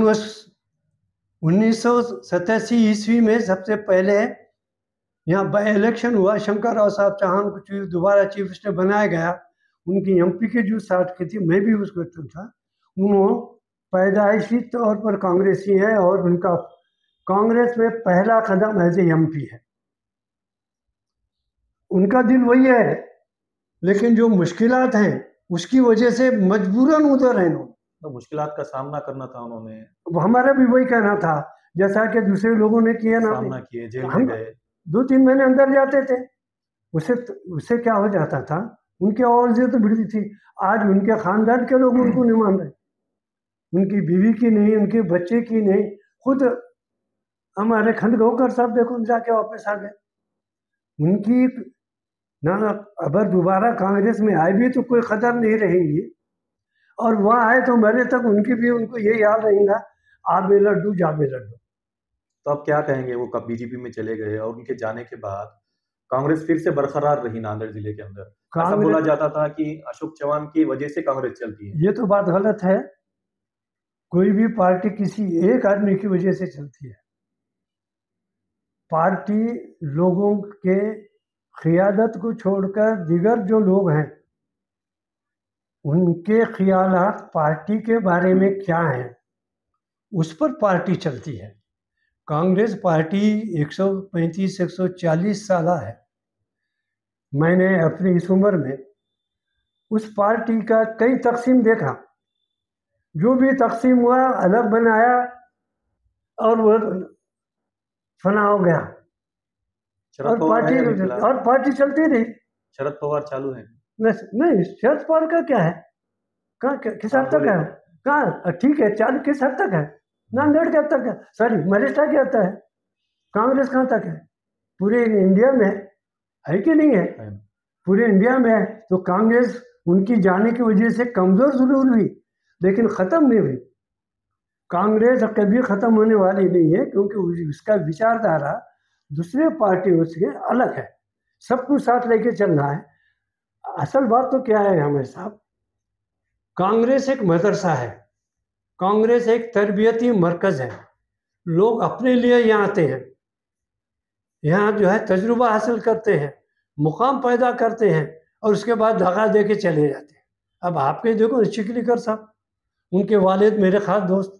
1987 ईस्वी में सबसे पहले यहाँ बाई इलेक्शन हुआ, शंकरराव साहब चौहान को दोबारा चीफ मिनिस्टर बनाया गया। उनकी एमपी के जो 60 की थी, मैं भी उसको था। उन्होंने पैदाइशी तौर पर कांग्रेसी है और उनका कांग्रेस में पहला कदम एज ए एमपी है। उनका दिल वही है, लेकिन जो मुश्किलात हैं उसकी वजह से मजबूरन उधर है। तो मुश्किलात का सामना करना था उन्होंने, हमारा भी वही कहना था, जैसा कि दूसरे लोगों ने किया ना, सामना किए, जेल में गए, 2-3 महीने अंदर जाते थे। उससे क्या हो जाता था, उनकी आवाज़ तो बढ़ती थी। आज उनके खानदान के लोग उनको नहीं मान रहे, उनकी बीवी की नहीं, उनके बच्चे की नहीं, खुद हमारे खंडगोकर साहब देखो जाके वापस आ गए। उनकी ना अगर दोबारा कांग्रेस में आए भी तो कोई कदर नहीं रहेगी। और वहाँ आए तो मरे तक उनकी भी उनको ये याद रहेगा, आबे लड्डू जाबे लड्डू। तो आप क्या कहेंगे, वो कब बीजेपी में चले गए और उनके जाने के बाद कांग्रेस फिर से बरकरार रही नांदेड़ जिले के अंदर? ऐसा बोला जाता था कि अशोक चौहान की वजह से कांग्रेस चलती है। ये तो बात गलत है। कोई भी पार्टी किसी एक आदमी की वजह से चलती है। पार्टी लोगों के क़ियादत को छोड़कर दीगर जो लोग हैं उनके ख्यालात पार्टी के बारे में क्या हैं उस पर पार्टी चलती है। कांग्रेस पार्टी 135-140 साल है। मैंने अपनी इस उम्र में उस पार्टी का कई तकसीम देखा। जो भी तकसीम हुआ अलग बनाया और वो फना हो गया और पार्टी चलती रही। शरद पवार चालू है? नहीं, शरद पवार का क्या है, कहाँ किस हद तक है, कहाँ ठीक है चालू किस हद तक है, नांदेड़ के हद तक है, सॉरी महाराष्ट्र के हद तक है, कांग्रेस कहाँ तक है, पूरे इंडिया में है कि नहीं है? पूरे इंडिया में है। तो कांग्रेस उनकी जाने की वजह से कमजोर जरूर हुई लेकिन खत्म नहीं हुई। कांग्रेस कभी खत्म होने वाली नहीं है क्योंकि उसका विचारधारा दूसरे पार्टियों से अलग है। सबको साथ लेके चलना है। असल बात तो क्या है हमारे साहब, कांग्रेस एक मदरसा है, कांग्रेस एक तरबियती मरकज है। लोग अपने लिए यहाँ आते हैं, यहाँ जो है तजुर्बा हासिल करते हैं, मुकाम पैदा करते हैं और उसके बाद धक्का दे के चले जाते हैं। अब आपके देखो चिखलीकर साहब, उनके वालिद मेरे खास दोस्त,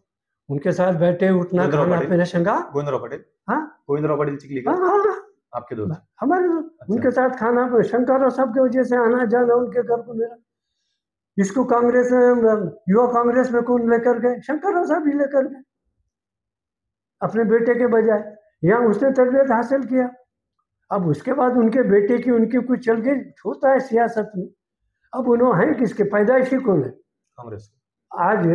उनके साथ बैठे उठना खाना पीना शंगा गोविंदराव पटेल। हाँ गोविंदराव पटेल चिखलीकर। हाँ आपके दोस्त हमारे अच्छा। उनके साथ खाना शंकर साहब की वजह से आना जाना उनके घर को मेरा। इसको कांग्रेस युवा कांग्रेस में कौन लेकर गए? शंकर साहब ही लेकर गए अपने बेटे के बजाय। यहाँ उसने तरबियत हासिल किया। अब उसके बाद उनके बेटे की उनकी कुछ चल गई, होता है सियासत में। अब उन्होंने हैं किसके, पैदाइशी कौन है? कांग्रेस। आज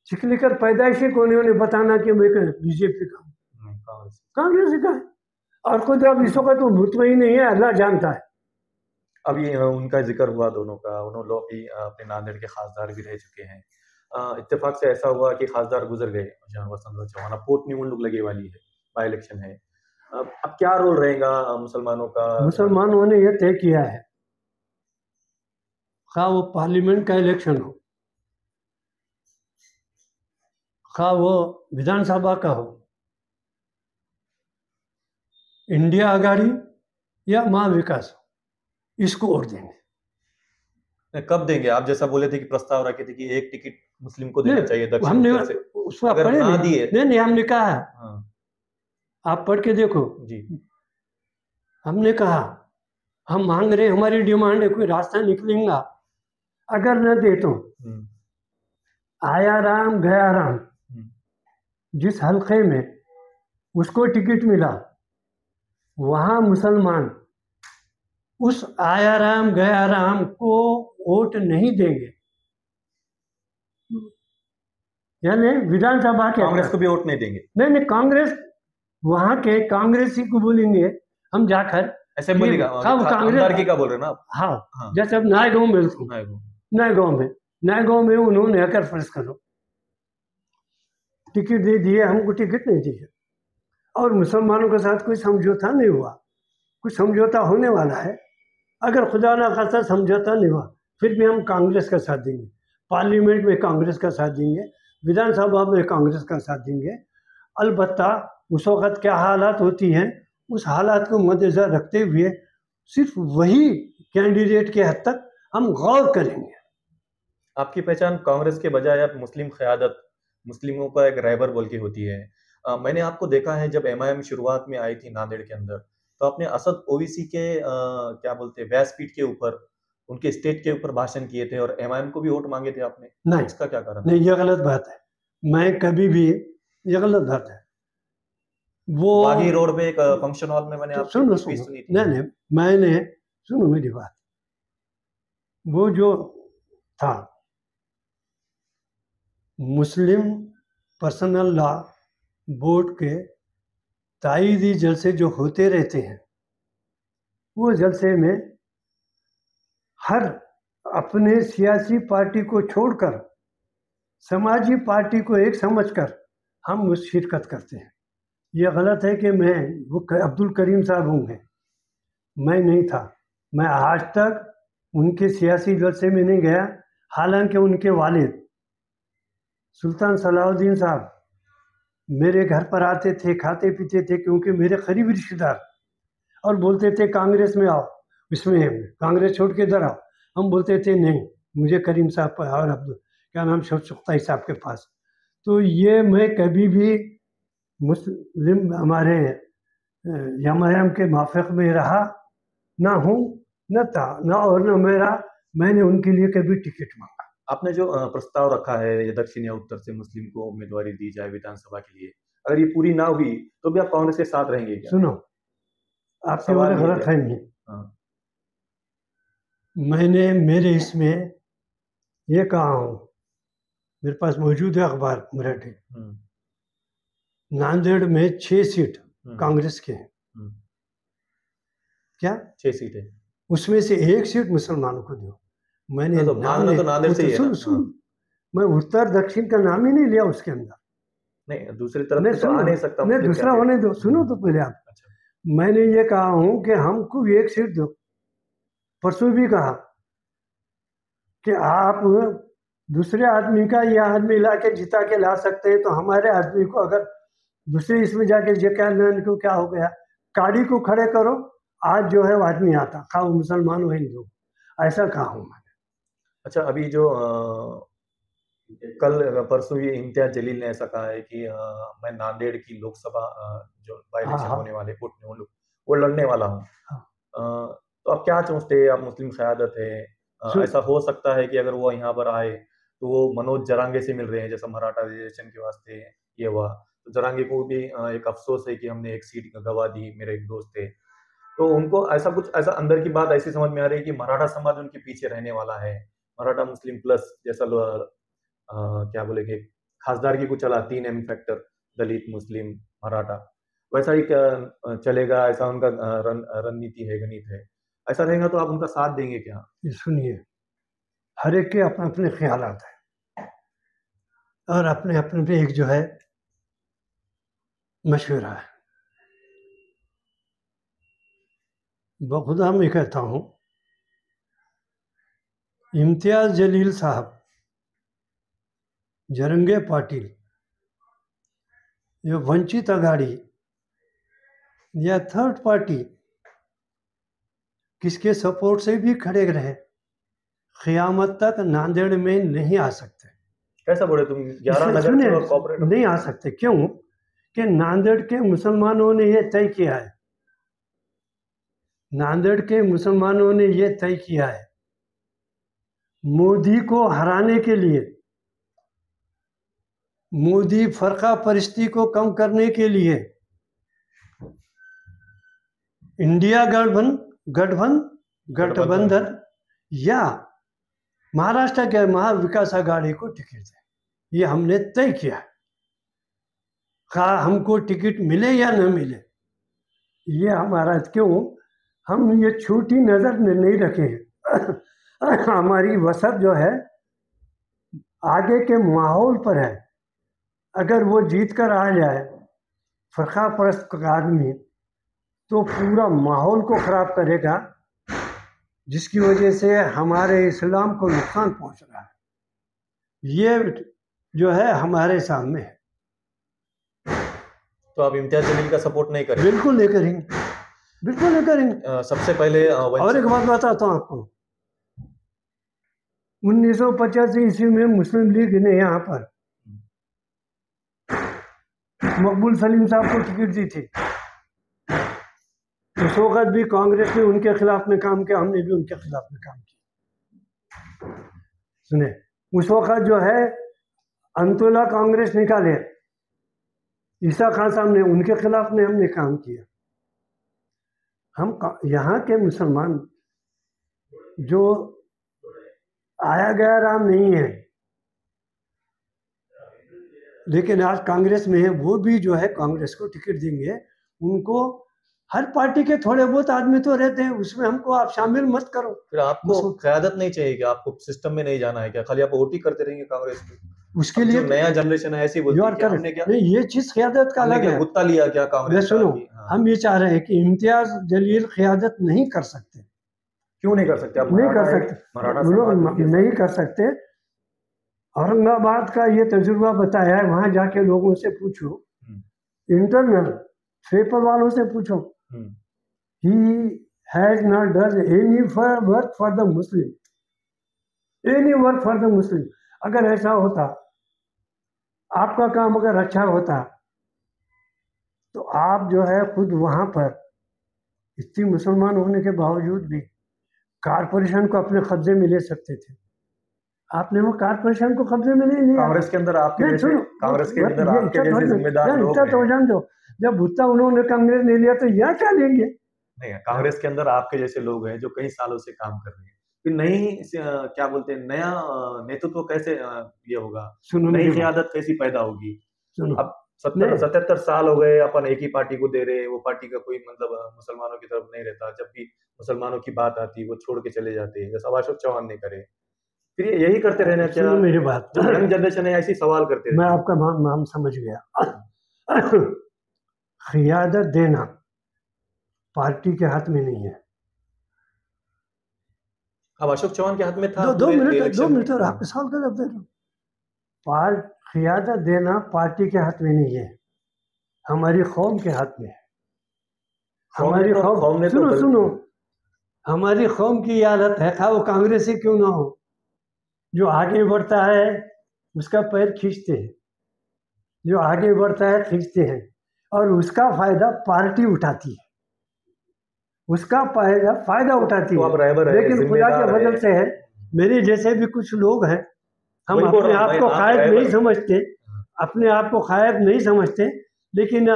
चिखलीकर पैदाइशी कौन है उन्हें बताना कि मैं बीजेपी का हूँ, कांग्रेस का है। और खुद अब इस वक्त तो मुतमईन नहीं है, अल्लाह जानता है। अभी उनका जिक्र हुआ दोनों का, उन्होंने लोग भी अपने नांदेड़ के खासदार भी रह चुके हैं। इत्तेफाक से ऐसा हुआ कि खासदार गुजर गए वसंत चौहान। अब पोट निवडणूक लगे वाली है, बाई इलेक्शन है। अब क्या रोल रहेगा मुसलमानों का? मुसलमानों ने यह तय किया है, खा वो पार्लियामेंट का इलेक्शन हो, खा वो विधानसभा का हो, इंडिया आघाड़ी या महाविकास हो, इसको वोट देंगे। कब देंगे? आप जैसा बोले थे कि प्रस्ताव रखे थे कि एक टिकट मुस्लिम को देना चाहिए दक्षिण हमने उत्तर से। उसको अगर पढ़े ना दिए नहीं हमने कहा, हाँ। आप पढ़ के देखो जी। हमने कहा हम मांग रहे, हमारी डिमांड है, कोई रास्ता निकलेगा। अगर न दे तो आया राम गया राम, जिस हल्के में उसको टिकट मिला वहां मुसलमान उस आया राम गया राम को वोट नहीं देंगे। यानी विधानसभा के कांग्रेस को भी वोट नहीं देंगे? नहीं, कांग्रेस वहां के कांग्रेसी को बोलेंगे हम जाकर असेंबली का कांग्रेस का बोल रहे ना आप? हाँ। जैसे अब नए गाँव में नए गाँव में उन्होंने आकर फर्ज करो टिकट दे दिए, हमको टिकट नहीं दिए और मुसलमानों के साथ कोई समझौता नहीं हुआ। कुछ समझौता होने वाला है, अगर खुदा ना खास्ता समझौता नहीं हुआ फिर भी हम कांग्रेस का साथ देंगे, पार्लियामेंट में कांग्रेस का साथ देंगे, विधानसभा में कांग्रेस का साथ देंगे। अलबत्ता उस वक़्त क्या हालात होती हैं उस हालात को मद्देनज़र रखते हुए सिर्फ वही कैंडिडेट के हद तक हम गौर करेंगे। आपकी पहचान कांग्रेस के बजाय अब मुस्लिम क़यादत, मुस्लिमों का एक रहबर बोल के होती है। मैंने आपको देखा है जब एमआईएम शुरुआत में आई थी नांदेड़ के अंदर, तो आपने असद ओवैसी के क्या बोलते हैं व्यासपीठ के ऊपर, उनके स्टेज के ऊपर भाषण किए थे और एमआईएम को भी वोट मांगे थे आपने। नहीं, इसका क्या कारण? नहीं, ये गलत बात है। मैं कभी भी, ये गलत बात है। वो बागी रोड पे एक फंक्शन हॉल में मैंने आपकी स्पीच सुनी थी। नहीं, मैंने सुनो मेरी बात, वो जो था मुस्लिम पर्सनल लॉ बोर्ड के ताईदी जलसे जो होते रहते हैं, वो जलसे में हर अपने सियासी पार्टी को छोड़कर समाजी पार्टी को एक समझकर हम उस शिरकत करते हैं। ये गलत है कि मैं वो अब्दुल करीम साहब होंगे, मैं नहीं था। मैं आज तक उनके सियासी जलसे में नहीं गया। हालांकि उनके वालिद सुल्तान सलाउद्दीन साहब मेरे घर पर आते थे, खाते पीते थे, क्योंकि मेरे करीबी रिश्तेदार, और बोलते थे कांग्रेस में आओ, इसमें कांग्रेस छोड़ के इधर आओ। हम बोलते थे नहीं, मुझे करीम साहब पर और अब्दुल क्या नाम सुख्ताई साहब के पास। तो ये मैं कभी भी मुस्लिम हमारे यमायम के माफिक में रहा ना हूँ, न था, न और न मेरा मैंने उनके लिए कभी टिकट मांगा। आपने जो प्रस्ताव रखा है ये दक्षिण या उत्तर से मुस्लिम को उम्मीदवारी दी जाए विधानसभा के लिए, अगर ये पूरी ना हुई तो भी आप कांग्रेस के साथ रहेंगे क्या? सुनो, आपकी वाले गलत है नहीं। मैंने मेरे इसमें ये कहा हूँ, मेरे पास मौजूद है अखबार मराठी, नांदेड़ में 6 सीट कांग्रेस के हैं। क्या 6 सीट है? उसमें से 1 सीट मुसलमानों को दो। मैंने तो नांदेड़ से ही है ना? मैं उत्तर दक्षिण का नाम ही नहीं लिया उसके अंदर। नहीं, दूसरी तरफ तो आ नहीं सकता। नहीं, दूसरा होने दो, सुनो तो पहले आप। अच्छा। मैंने ये कहा हूं कि हमको 1 सीट दो। परसों भी कहा कि आप दूसरे आदमी का यह आदमी ला के जिता के ला सकते हैं, तो हमारे आदमी को अगर दूसरे इसमें जाके को क्या हो गया, गाड़ी को खड़े करो, आज जो है वो आदमी आता, खा वो मुसलमान हो हिंदू, ऐसा कहा हूं मैंने। अच्छा, अभी जो कल परसों ही इम्तियाज जलील ने ऐसा कहा है कि मैं नांदेड़ की लोकसभा जो बाई इलेक्शन होने वाले वो लड़ने वाला हूँ। तो आप क्या सोचते हैं? आप मुस्लिम क़यादत है, ऐसा हो सकता है कि अगर वो यहाँ पर आए तो वो मनोज जरांगे से मिल रहे हैं, जैसा मराठा रिजर्वेशन के वास्ते ये हुआ, तो जरांगे को भी एक अफसोस है कि हमने 1 सीट गवा दी। मेरे एक दोस्त थे, तो उनको ऐसा अंदर की बात ऐसी समझ में आ रही है कि मराठा समाज उनके पीछे रहने वाला है, मराठा मुस्लिम प्लस जैसा क्या बोलेंगे, खासदार की कुछ चला 3M फैक्टर, दलित मुस्लिम मराठा, वैसा ही क्या चलेगा? ऐसा उनका रणनीति है, गणित है। ऐसा रहेगा तो आप उनका साथ देंगे क्या? सुनिए, हर एक के अपने अपने ख्यालात हैं और अपने अपने पे एक जो है मशवरा है। बखुदा मैं कहता हूँ, इम्तियाज जलील साहब, जरंगे पाटिल, ये वंचित अघाड़ी या थर्ड पार्टी किसके सपोर्ट से भी खड़े रहे, क़यामत तक नांदेड़ में नहीं आ सकते। कैसा बोले तुम? 11 नगर कॉर्पोरेट नहीं आ सकते। क्यों कि नांदेड़ के मुसलमानों ने ये तय किया है, नांदेड़ के मुसलमानों ने ये तय किया है, मोदी को हराने के लिए, मोदी फरका परिस्थिति को कम करने के लिए इंडिया गठबंधन या महाराष्ट्र के महाविकास आघाड़ी को टिकट दे, ये हमने तय किया है। हमको टिकट मिले या न मिले, ये हमारा, क्यों हम ये छोटी नजर में नहीं रखे हैं। हमारी वसत जो है आगे के माहौल पर है। अगर वो जीत कर आ जाए फरका परस्त आदमी, तो पूरा माहौल को खराब करेगा, जिसकी वजह से हमारे इस्लाम को नुकसान पहुंच रहा है। ये जो है हमारे सामने है। तो आप इम्तियाज जलील का सपोर्ट नहीं करेंगे? बिल्कुल नहीं करेंगे, बिल्कुल नहीं करेंगे। सबसे पहले और एक बात बताता हूँ आपको, 1985 ईस्वी में मुस्लिम लीग ने यहाँ पर मकबूल सलीम साहब को टिकट दी थी। उस वक्त भी कांग्रेस ने उनके खिलाफ में काम किया, हमने भी उनके खिलाफ में काम किया। सुने, उस वक्त जो है अंतुल्ला कांग्रेस निकाले, ईसा खान साहब ने, उनके खिलाफ में हमने काम किया। हम यहाँ के मुसलमान जो आया गया राम नहीं है, लेकिन आज कांग्रेस में है, वो भी जो है कांग्रेस को टिकट देंगे। उनको हर पार्टी के थोड़े बहुत आदमी तो रहते हैं, उसमें हमको आप शामिल मत करो। फिर आपको क़यादत नहीं चाहिए क्या? आपको सिस्टम में नहीं जाना है क्या? खाली आप वोट ही करते रहेंगे कांग्रेस की? उसके लिए जो नया जनरेशन है ऐसी बोलती है कि हमने क्या नहीं, ये चीज क़यादत का अलग है। गुत्ता लिया क्या कांग्रेस? सुनो, हम ये चाह रहे हैं कि इम्तियाज जलील क़यादत नहीं कर सकते। क्यों नहीं कर सकते? आप नहीं कर सकते, नहीं कर सकते। औरंगाबाद का ये तजुर्बा बताया है, वहां जाके लोगों से पूछो, इंटरनल पेपर वालों से पूछो, he has not done any work for the Muslim, any work for the Muslim. अगर ऐसा होता, आपका काम अगर अच्छा होता, तो आप जो है खुद वहां पर इतनी मुसलमान होने के बावजूद भी कारपोरेशन को अपने कब्जे में ले सकते थे। आपने वो कारपोरेशन को कब्जे में नहीं लिया। कांग्रेस के अंदर आपके जैसे जिम्मेदार लोग तो समझो, जब भुट्टा उन्होंने कांग्रेस नहीं लिया तो यहाँ क्या लेंगे? नहीं, कांग्रेस के अंदर आपके जैसे लोग हैं जो कई सालों से काम कर रहे हैं, फिर नई क्या बोलते हैं, नया नेतृत्व कैसे ये होगा? नई क़यादत कैसी पैदा होगी? अब 77 साल हो गए अपन एक ही पार्टी को दे रहे हैं, वो पार्टी का कोई मतलब मुसलमानों की तरफ नहीं रहता। जब भी मुसलमानों की बात आती है वो छोड़ के चले जाते हैं, जैसा अशोक चौहान ने करे। फिर यही करते रहना क्या? मेरी बात, यंग जनरेशन है ऐसी सवाल करते मैं आपका नाम समझ गया। क़यादत देना पार्टी के हाथ में नहीं है। अब अशोक चौहान के हाथ में था। 2 मिनट और आपके सवाल का जवाब दे रहा हूँ। क़यादत देना पार्टी के हाथ में नहीं है, हमारी कौम के हाथ में है। हमारी कौम ने सुनो, हमारी कौम की हालत है, खा वो कांग्रेस ही क्यों ना हो, जो आगे बढ़ता है उसका पैर खींचते हैं, जो आगे बढ़ता है खींचते हैं, और उसका फायदा पार्टी उठाती है, उसका फायदा उठाती है। लेकिन खुदा के बदल से है, मेरे जैसे भी कुछ लोग हैं, हम अपने आप को कायद नहीं समझते, अपने आप को कायद नहीं समझते, लेकिन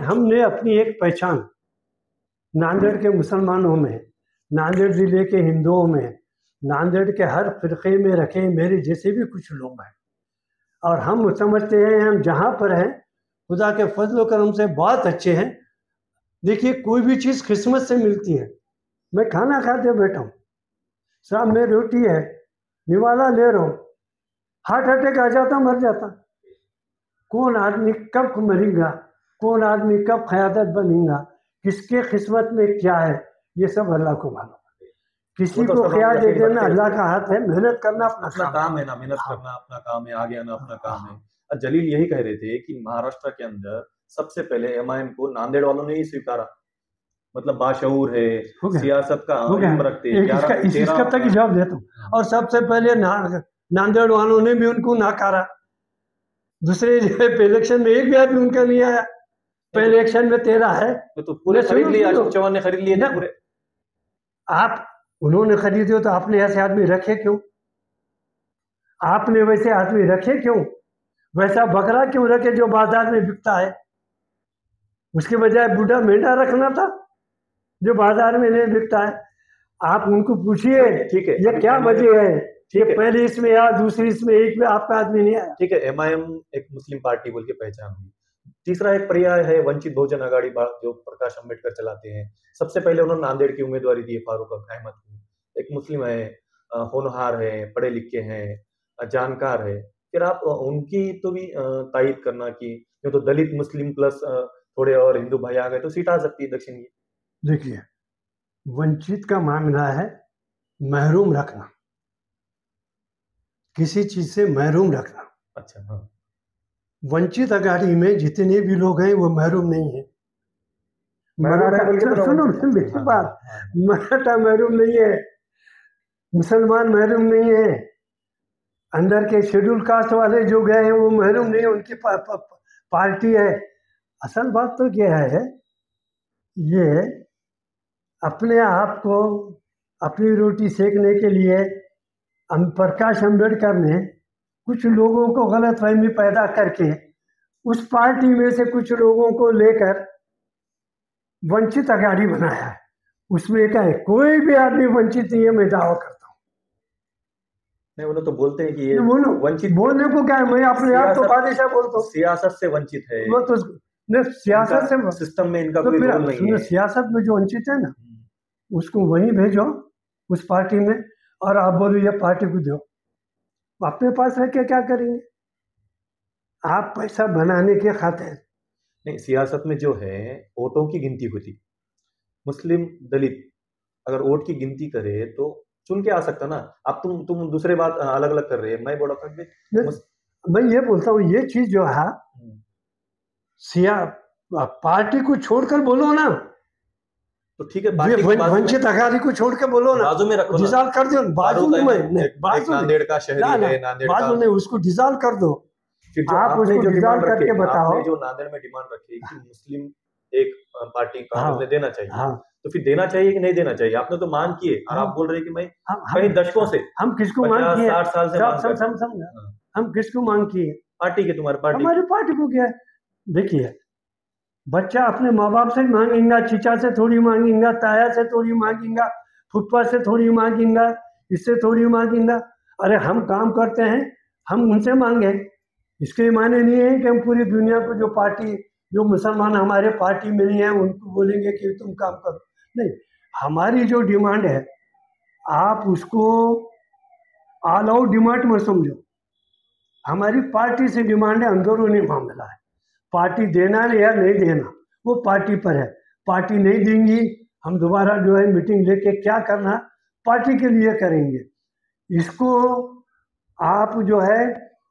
हमने अपनी एक पहचान नांदेड़ के मुसलमानों में, नांदेड़ जिले के हिंदुओं में, नांदेड़ के हर फिरके में रखे मेरे जैसे भी कुछ लोग हैं, और हम समझते हैं हम जहाँ पर हैं खुदा के फजल करम से बहुत अच्छे हैं। देखिए, कोई भी चीज़ किस्मत से मिलती है। मैं खाना खाते बैठा हूँ, शाम में रोटी है, निवाला ले रहा हूँ, हार्ट अटैक आ जाता, मर जाता। कौन आदमी कब मरेगा, कौन आदमी कब क़यादत बनेगा, किसके किस्मत में क्या है, ये सब अल्लाह को मालूम। किसी को क़यादत देना अल्लाह का हाथ है, मेहनत करना अपना काम है ना, मेहनत करना अपना काम है, आगे आना अपना काम है। जलील यही कह रहे थे कि महाराष्ट्र के अंदर सबसे पहले एमआईएम को नांदेड़ वालों ने ही स्वीकारा, मतलब बाशऊर है, सियासत का इल्म रखते हैं। इसका तक जवाब देता हूँ। और सबसे पहले नांदेड़ वालों ने भी उनको नाकारा। दूसरे इलेक्शन में एक भी आदमी उनका नहीं आया, पहले इलेक्शन में 13 है तो पूरे खरीद लिए, अशोक चौहान ने खरीद लिए ना पूरे। आप उन्होंने खरीदे हो तो आपने ऐसे आदमी रखे क्यों? आपने वैसे आदमी रखे क्यों? वैसा बकरा क्यों रखे जो बाजार में बिकता है? उसके बजाय बूढ़ा मेंढा रखना था जो बाजार में नहीं बिकता है। आप उनको पूछिए, ठीक है, ये क्या वजह है? ठीक है, पहले इसमें या दूसरी इसमें एक में आपका आदमी नहीं आया। ठीक है, एमआईएम एक मुस्लिम पार्टी बोल के पहचान हुई। तीसरा एक पर्याय है वंचित बहुजन आघाड़ी, जो प्रकाश अंबेडकर चलाते हैं। सबसे पहले उन्होंने नांदेड़ की उम्मीदवारी दी है फारूक अहमद को। एक मुस्लिम है, होनहार है, पढ़े लिखे हैं, जानकार है। फिर आप उनकी तो भी तायद करना कि तो दलित मुस्लिम प्लस थोड़े और हिंदू भाई आ गए तो सीट आ सकती है दक्षिण की। देखिए, वंचित का मामला है महरूम रखना, किसी चीज से महरूम रखना। अच्छा, हाँ। वंचित आघाड़ी में जितने भी लोग हैं वो महरूम नहीं है। मराठा, सुनो मेरी बात, मराठा महरूम नहीं है, मुसलमान महरूम नहीं है, अंदर के शेड्यूल कास्ट वाले जो गए हैं वो महरूम नहीं है, उनकी पार्टी है। असल बात तो क्या है, ये अपने आप को अपनी रोटी सेकने के लिए प्रकाश अंबेडकर ने कुछ लोगों को गलतफहमी पैदा करके उस पार्टी में से कुछ लोगों को लेकर वंचित आघाड़ी बनाया है। उसमें क्या है, कोई भी आदमी वंचित नहीं है, मैं दावा करता हूँ। नहीं, उन्हें तो बोलते हैं कि ये वंचित बोलने को क्या है, मैं अपने आप तो बादशाह बोलता हूँ, सियासत से वंचित है। वो तो न सियासत से सिस्टम में इनका तो कोई फिर रोल नहीं है। सियासत में जो वंचित है ना, उसको वहीं भेजो उस पार्टी में, और आप बोलो ये पार्टी को दो। अपने पास रह के क्या करेंगे आप? पैसा बनाने के खातिर। नहीं, सियासत में जो है वोटों की गिनती होती, मुस्लिम दलित अगर वोट की गिनती करे तो चुन के आ सकता ना। अब तुम दूसरे बात अलग अलग कर रहे हैं। मैं बोला था कि मैं ये बोलता हूँ ये चीज जो है सिया पार्टी को छोड़कर बोलो ना, तो ठीक है, पार्टी के वंचित अघाड़ी को छोड़ के बोलो ना, बाजू में रखो, डिसॉल्व कर दो। बाजू में नांदेड़ का शहरी है, नांदेड़ बाजू में उसको डिसॉल्व कर दो। फिर आप उसको डिसॉल्व करके बताओ। आपने जो नांदेड़ में डिमांड रखी कि मुस्लिम एक पार्टी कांग्रेस ने देना चाहिए, तो फिर देना चाहिए कि नहीं देना चाहिए? आपने तो मांग की है और आप बोल रहे हैं कि मैं कई दशकों से हम किसको मांग किए? 60 साल से हम किसको मांग किए? पार्टी के, तुम्हारी पार्टी, हमारी पार्टी को क्या है? देखिए, बच्चा अपने माँ बाप से मांगेगा, चीचा से थोड़ी मांगेगा, ताया से थोड़ी मांगेगा, फुप्पा से थोड़ी मांगेगा, इससे थोड़ी मांगेगा। अरे हम काम करते हैं, हम उनसे मांगे। इसके माने नहीं है कि हम पूरी दुनिया को जो पार्टी, जो मुसलमान हमारे पार्टी में नहीं है, उनको बोलेंगे कि तुम काम करो। नहीं, हमारी जो डिमांड है आप उसको ऑल आउट डिमांड मत समझो। हमारी पार्टी से डिमांड है, अंदरूनी मामला है। पार्टी देना या नहीं देना वो पार्टी पर है। पार्टी नहीं देंगी, हम दोबारा जो है मीटिंग लेके क्या करना पार्टी के लिए करेंगे। इसको आप जो है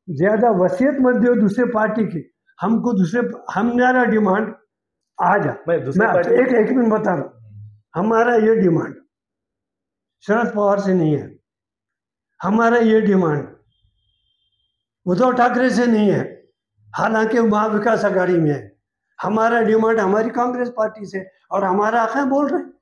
ज्यादा वसीयत मत दो दूसरे पार्टी की। हमको दूसरे, हमारा डिमांड आ जा, मैं एक मिनट बता रहा हूँ। हमारा ये डिमांड शरद पवार से नहीं है, हमारा ये डिमांड उद्धव ठाकरे से नहीं है, हालांकि महाविकास आघाड़ी में है। हमारा डिमांड हमारी कांग्रेस पार्टी से, और हमारा आंखें बोल रहे हैं,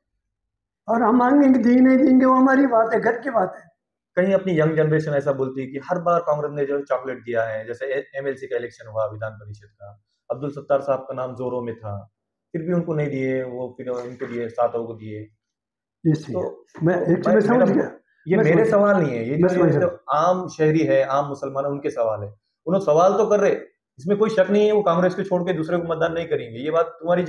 और हम मांगेंगे, दी नहीं देंगे वो हमारी बात है, घर की बात है। कहीं अपनी यंग जनरेशन ऐसा बोलती है कि हर बार कांग्रेस ने जो चॉकलेट दिया है, जैसे एमएलसी का इलेक्शन हुआ विधान परिषद का, अब्दुल सत्तार साहब का नाम जोरों में था, फिर भी उनको नहीं दिए, वो फिर उनको दिए, सातों को दिए। तो मैं समझ गया, ये मेरे सवाल नहीं है, ये जो आम शहरी है, आम मुसलमान है, उनके सवाल है। उन्होंने सवाल तो कर रहे, इसमें कोई शक नहीं है वो कांग्रेस को छोड़ के दूसरे को मतदान नहीं करेंगे। ये बात तुम्हारी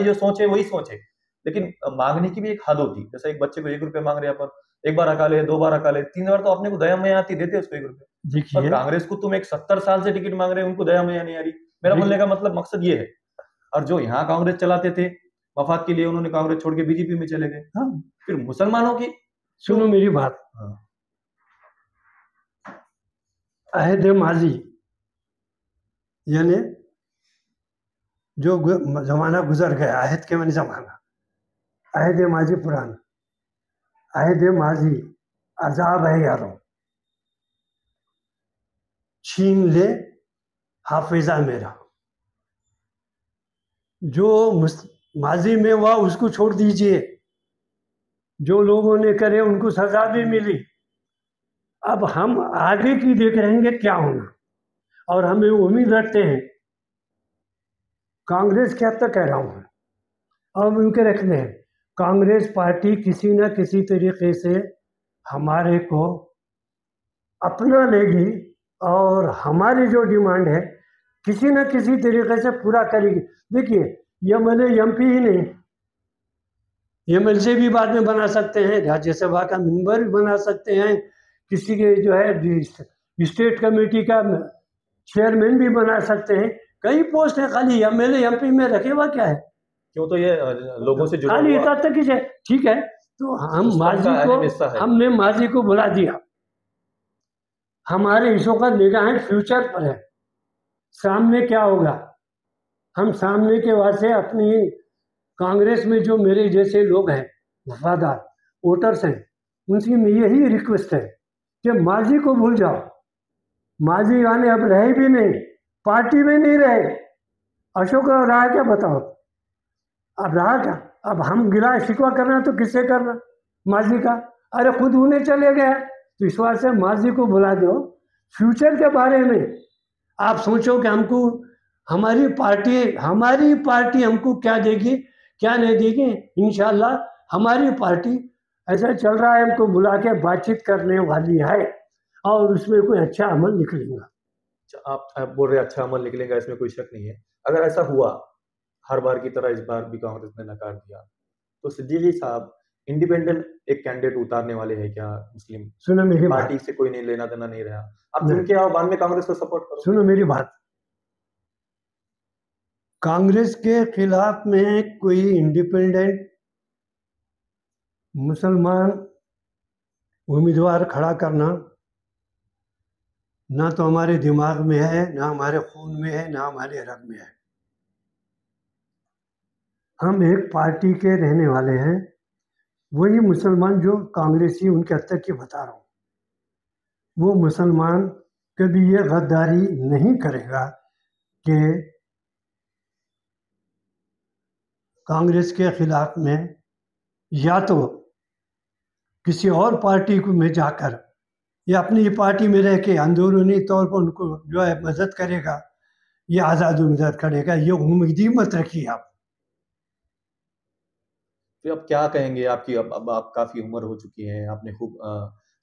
जो सोच है वही सोच है, लेकिन मांगने की भी एक हद होती है। जैसे एक बच्चे को 1 रुपया मांग रहे हैं अपन, एक बार हका ले, 2 बार हका ले, 3 बार तो अपने को दया मैया आती, देते उसको 1 रुपया। और कांग्रेस को तुम एक 70 साल से टिकट मांग रहे हो, उनको दया मैया नहीं आ रही। मेरा बोलने का मतलब मकसद ये है। और जो यहाँ कांग्रेस चलाते थे मफाद के लिए, उन्होंने कांग्रेस छोड़ के बीजेपी में चले गए। फिर मुसलमानों की, सुनो मेरी बात, अहद माजी यानी जो जमाना गुजर गया, अहद के मैंने जमाना, अहद माजी पुराना, अहद माजी अजाब है यारों, छीन ले हाफिजा मेरा। जो माजी में हुआ उसको छोड़ दीजिए, जो लोगों ने करे उनको सजा भी मिली। अब हम आगे की देख रहेंगे क्या होना, और हमें उम्मीद रखते हैं कांग्रेस क्या तक कह रहा हूँ, और उनके रखने हैं कांग्रेस पार्टी किसी न किसी तरीके से हमारे को अपना लेगी, और हमारी जो डिमांड है किसी न किसी तरीके से पूरा करेगी। देखिए, एमपी ही नहीं, एमएलसी भी बाद में बना सकते हैं, राज्यसभा का मेंबर भी बना सकते हैं, किसी के जो है स्टेट कमेटी का चेयरमैन भी बना सकते हैं। कई पोस्ट है, खाली एमएलए एमपी में रखे हुआ क्या है? क्यों, तो ये लोगों से जुड़ा खाली इतना तक ही है। ठीक है, तो हम हमने माजी को बुला दिया। हमारे हिस्सों का निगाह फ्यूचर पर है, सामने क्या होगा। हम सामने के वास्ते अपनी कांग्रेस में जो मेरे जैसे लोग हैं, वफादार वोटर्स हैं, उनसे यही रिक्वेस्ट है कि माजी को भूल जाओ। माजी गाने अब रहे भी नहीं, पार्टी में नहीं रहे। अशोक रहा क्या, बताओ अब रहा क्या? अब हम गिला शिकवा करना तो किससे करना, माजी का? अरे खुद उन्हें चले गया। तो इस बात से माजी को बुला दो। फ्यूचर के बारे में आप सोचो कि हमको हमारी पार्टी हमको क्या देगी, क्या नहीं देगी। इंशाल्लाह हमारी पार्टी ऐसा चल रहा है, हमको बुला के बातचीत करने वाली है, और उसमें कोई अच्छा अमल निकलेगा। आप बोल रहे अच्छा अमल निकलेगा, इसमें कोई शक नहीं है। अगर ऐसा हुआ हर बार की तरह इस बार भी कांग्रेस ने नकार दिया। तो सिद्दीकी साहब इंडिपेंडेंट एक कैंडिडेट उतारने वाले हैं क्या? मुस्लिम सुनो मेरी बात, पार्टी से कोई नहीं लेना देना नहीं रहा, आप नहीं। चुन के आओ, बाद में कांग्रेस को सपोर्ट करो। सुनो मेरी बात, कांग्रेस के खिलाफ में कोई इंडिपेंडेंट मुसलमान उम्मीदवार खड़ा करना ना तो हमारे दिमाग में है, ना हमारे खून में है, ना हमारे रग में है। हम एक पार्टी के रहने वाले हैं। वही मुसलमान जो कांग्रेसी उनके हद तक की बता रहा हूँ, वो मुसलमान कभी ये गद्दारी नहीं करेगा कि कांग्रेस के खिलाफ में या तो किसी और पार्टी को में जाकर या अपनी पार्टी में रह के अंदरूनी तौर पर उनको जो है मदद करेगा, ये आज़ाद मदद करेगा। ये उम्मीद ही मत रखिए आप। फिर आप क्या कहेंगे? आपकी अब आप काफी उम्र हो चुकी है, आपने खूब